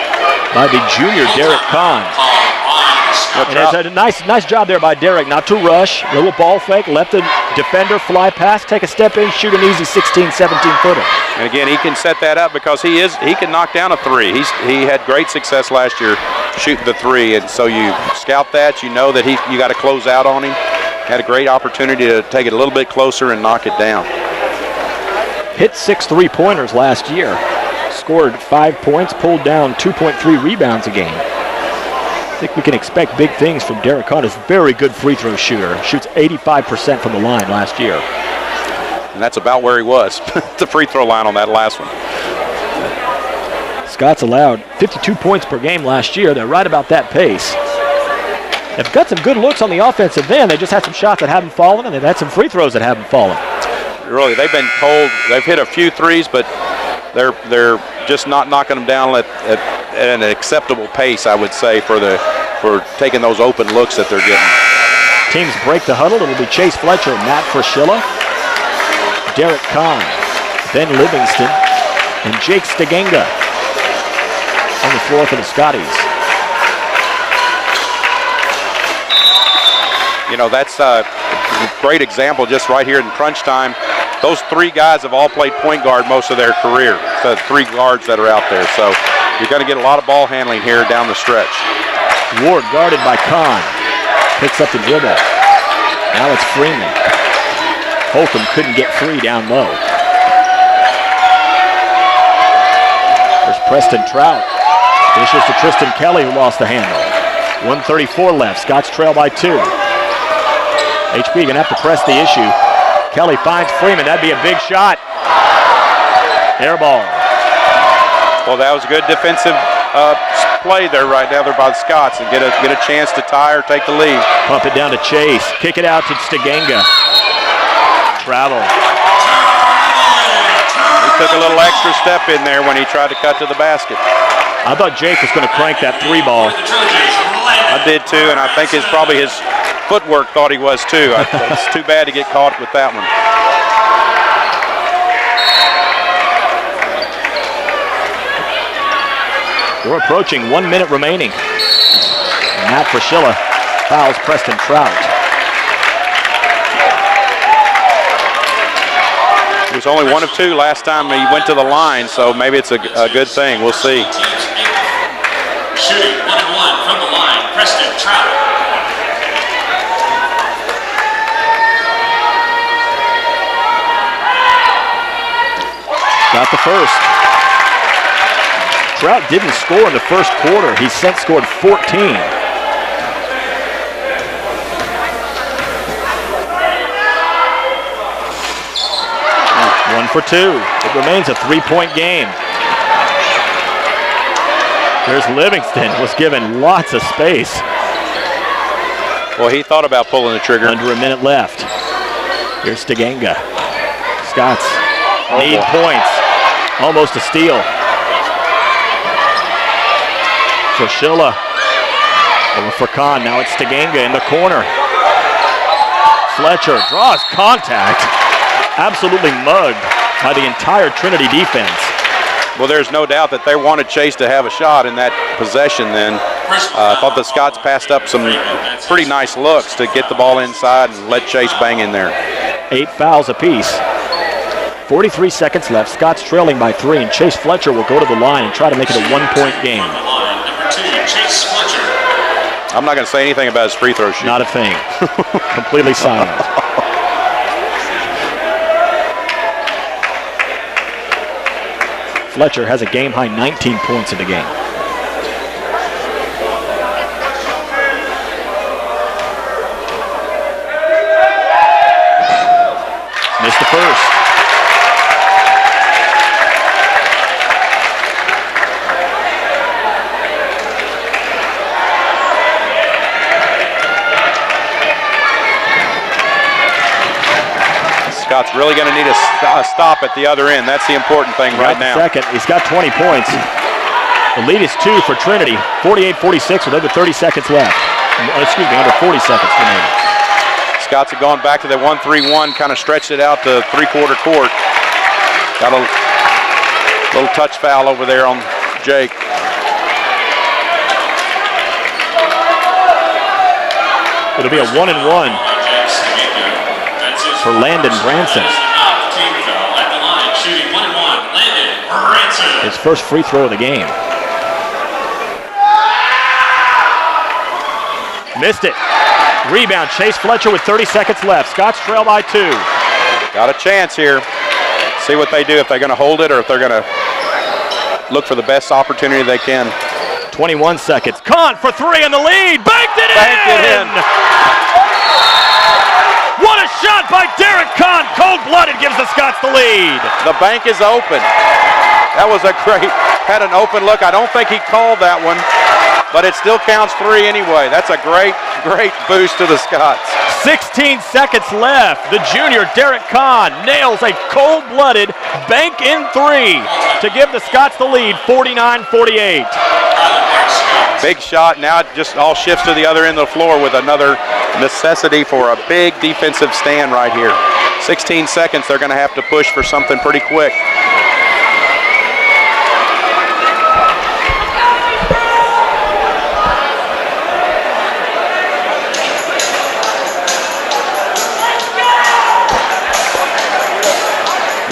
by the junior Derek Kahn. And it's a nice job there by Derek not to rush. Little ball fake, let the defender fly past, take a step in, shoot an easy 16, 17-footer. And again, he can set that up because he can knock down a 3. He had great success last year shooting the 3, and so you scout that, you know that you got to close out on him. Had a great opportunity to take it a little bit closer and knock it down. Hit 6 3-pointers last year. Scored 5 points, pulled down 2.3 rebounds a game. I think we can expect big things from Derek Kahn. He's a very good free throw shooter. Shoots 85% from the line last year. And that's about where he was, the free throw line on that last one. Scots allowed 52 points per game last year. They're right about that pace. They've got some good looks on the offensive end. They just had some shots that haven't fallen, and they've had some free throws that haven't fallen. Really, they've been cold. They've hit a few threes, but they're just not knocking them down at an acceptable pace, I would say, for taking those open looks that they're getting. Teams break the huddle. It'll be Chase Fletcher, Matt Fraschilla, Derek Kahn, Ben Livingston, and Jake Stiganga on the floor for the Scotties. You know, that's a great example just right here in crunch time. Those 3 guys have all played point guard most of their career, the 3 guards that are out there. So you're going to get a lot of ball handling here down the stretch. Ward guarded by Kahn. Picks up the dribble. Now it's Freeman. Holcomb couldn't get free down low. There's Preston Trout. Dishes to Tristan Kelly, who lost the handle. 1:34 left. Scots trail by 2. HB going to have to press the issue. Kelly finds Freeman. That'd be a big shot. Air ball. Well, that was a good defensive play there right now there by the Scots and get a chance to tie or take the lead. Pump it down to Chase. Kick it out to Stiganga. Travel. He took a little extra step in there when he tried to cut to the basket. I thought Jake was going to crank that 3 ball. I did too, and I think probably his footwork thought he was too. It's too bad to get caught with that one. We're approaching 1 minute remaining. Matt Fraschilla fouls Preston Trout. He was only 1 of 2 last time he went to the line, so maybe it's a good thing. We'll see. Shooting 1 and 1 from the line, Preston Trout. Got the first. Trout didn't score in the first quarter. He's since scored 14. One for 2. It remains a 3-point game. There's Livingston, was given lots of space. Well, he thought about pulling the trigger. Under a minute left. Here's Stiganga. Scots need points. Almost a steal. Fraschilla Over for Kahn. Now it's Stiganga in the corner. Fletcher draws contact. Absolutely mugged by the entire Trinity defense. Well, there's no doubt that they wanted Chase to have a shot in that possession then. I thought the Scots passed up some pretty nice looks to get the ball inside and let Chase bang in there. 8 fouls apiece. 43 seconds left. Scots trailing by 3, and Chase Fletcher will go to the line and try to make it a 1-point game. Number 2, Chase Fletcher. I'm not going to say anything about his free throw shoot. Not a thing. Completely silent. Fletcher has a game-high 19 points in the game. Missed the first. Scott's really going to need a stop at the other end. That's the important thing right now. Second, he's got 20 points. The lead is 2 for Trinity, 48-46 with under 30 seconds left. Excuse me, under 40 seconds remaining. Scots have gone back to the 1-3-1, kind of stretched it out to three-quarter court. Got a little touch foul over there on Jake. It'll be a 1-and-1 for Landon Branson. His first free throw of the game. Missed it. Rebound, Chase Fletcher with 30 seconds left. Scots trail by 2. Got a chance here. See what they do, if they're going to hold it or if they're going to look for the best opportunity they can. 21 seconds. Kahn for 3 in the lead. Banked it in! What a shot by Derek Kahn. Cold-blooded gives the Scots the lead. The bank is open. That was a great, had an open look. I don't think he called that one, but it still counts 3 anyway. That's a great boost to the Scots. 16 seconds left. The junior Derek Kahn nails a cold-blooded bank in 3 to give the Scots the lead, 49-48. Big shot. Now it just all shifts to the other end of the floor with another necessity for a big defensive stand right here. 16 seconds. They're going to have to push for something pretty quick.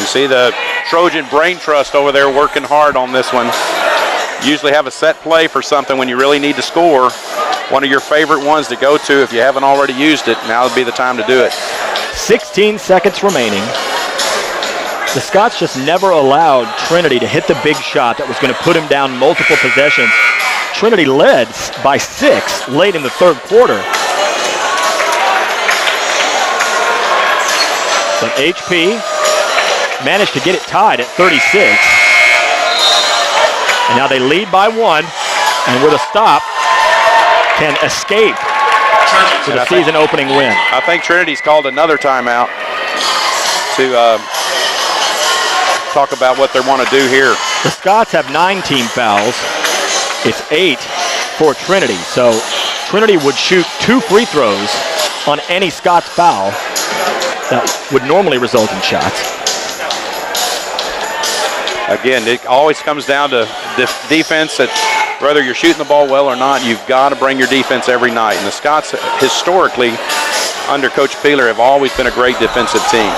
You see the Trojan Brain Trust over there working hard on this one. Usually have a set play for something when you really need to score. One of your favorite ones to go to if you haven't already used it. Now would be the time to do it. 16 seconds remaining. The Scots just never allowed Trinity to hit the big shot that was going to put him down multiple possessions. Trinity led by 6 late in the third quarter. But HP managed to get it tied at 36. And now they lead by 1, and with a stop, can escape to the season opening win. I think Trinity's called another timeout to talk about what they want to do here. The Scots have 9 team fouls. It's 8 for Trinity. So Trinity would shoot 2 free throws on any Scots foul that would normally result in shots. Again, it always comes down to defense. That whether you're shooting the ball well or not, you've got to bring your defense every night. And the Scots, historically, under Coach Peeler, have always been a great defensive team.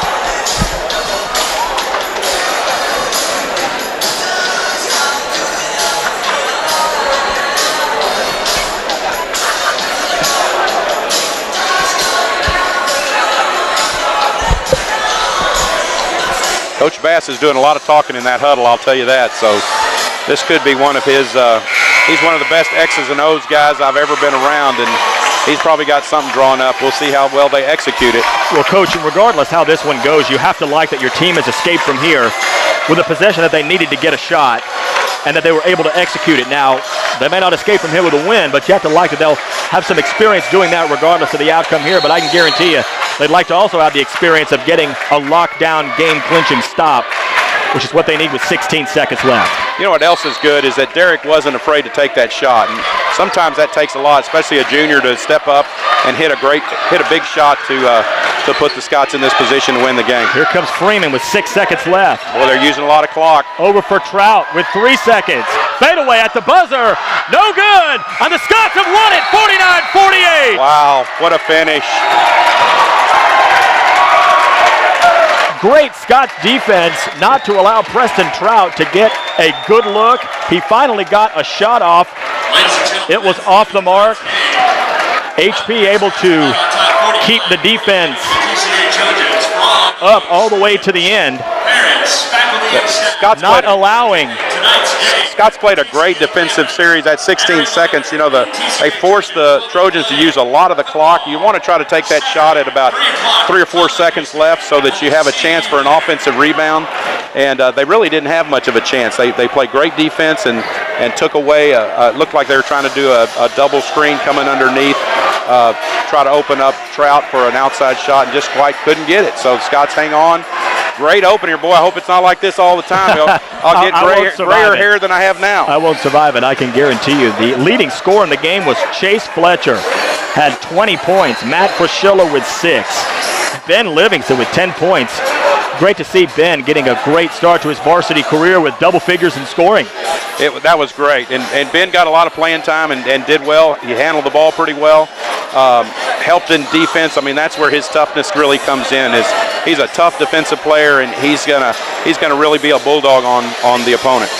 Coach Bass is doing a lot of talking in that huddle, I'll tell you that. So this could be one of his, he's one of the best X's and O's guys I've ever been around, and he's probably got something drawn up. We'll see how well they execute it. Well, Coach, regardless how this one goes, you have to like that your team has escaped from here with a possession that they needed to get a shot and that they were able to execute it. Now, they may not escape from here with a win, but you have to like that they'll have some experience doing that regardless of the outcome here. But I can guarantee you they'd like to also have the experience of getting a lockdown, game-clinching stop which is what they need with 16 seconds left. You know what else is good is that Derek wasn't afraid to take that shot. And sometimes that takes a lot, especially a junior, to step up and hit a big shot to put the Scots in this position to win the game. Here comes Freeman with 6 seconds left. Boy, they're using a lot of clock. Over for Trout with 3 seconds. Fadeaway at the buzzer. No good. And the Scots have won it 49-48. Wow, what a finish. Great Scots defense not to allow Preston Trout to get a good look. He finally got a shot off. It was off the mark. HP able to keep the defense up all the way to the end. Scots played a great defensive series at 16 seconds. You know, they forced the Trojans to use a lot of the clock. You want to try to take that shot at about 3 or 4 seconds left so that you have a chance for an offensive rebound. And they really didn't have much of a chance. They played great defense and took away, it looked like they were trying to do a double screen coming underneath, try to open up Trout for an outside shot and just quite couldn't get it. So the Scots hang on. Great opener, boy. I hope it's not like this all the time. I'll get grayer hair than I have now. I won't survive it, I can guarantee you. The leading scorer in the game was Chase Fletcher, had 20 points. Matt Fraschilla with 6. Ben Livingston with 10 points. Great to see Ben getting a great start to his varsity career with double figures in scoring. That was great. And Ben got a lot of playing time and did well. He handled the ball pretty well. Helped in defense. I mean, that's where his toughness really comes in. He's a tough defensive player, and he's gonna really be a bulldog on the opponent.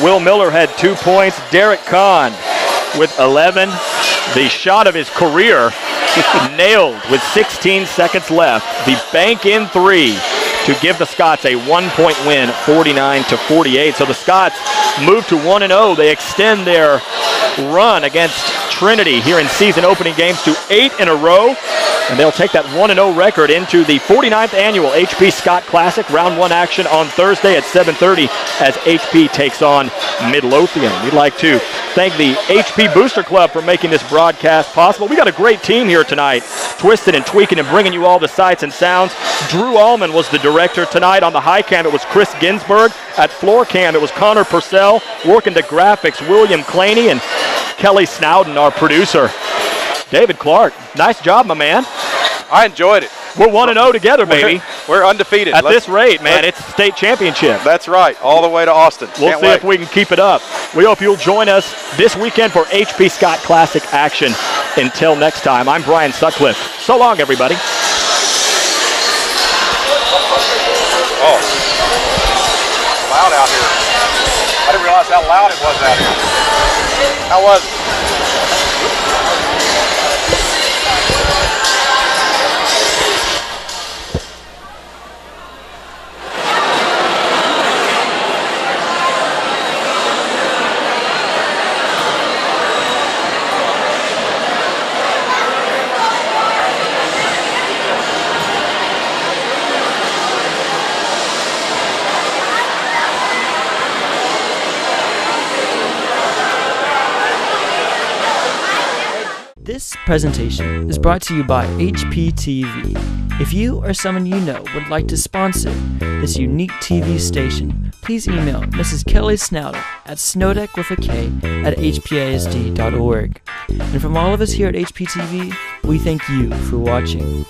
Will Miller had 2 points. Derek Kahn with 11. The shot of his career nailed with 16 seconds left. The bank in 3 to give the Scots a 1-point win, 49-48. So the Scots move to 1-0. They extend their run against Trinity here in season opening games to 8 in a row. And they'll take that 1-0 record into the 49th annual HP Scott Classic. Round 1 action on Thursday at 7:30 as HP takes on Midlothian. We'd like to thank the HP Booster Club for making this broadcast possible. We got a great team here tonight, twisting and tweaking and bringing you all the sights and sounds. Drew Allman was the director tonight. On the high cam, it was Chris Ginsberg. At floor cam, it was Connor Purcell. Working the graphics, William Claney, and Kelly Snowden, our producer. David Clark, nice job, my man. I enjoyed it. We're 1-0 together, baby. We're undefeated. At this rate, man, it's a state championship. That's right, all the way to Austin. We'll see if we can keep it up. We hope you'll join us this weekend for HP Scott Classic action. Until next time, I'm Brian Sutcliffe. So long, everybody. Oh, loud out here. I didn't realize how loud it was out here. How was it? This presentation is brought to you by HPTV. If you or someone you know would like to sponsor this unique TV station, please email Mrs. Kelly Snowden at snowdeck@hpasd.org. And from all of us here at HPTV, we thank you for watching.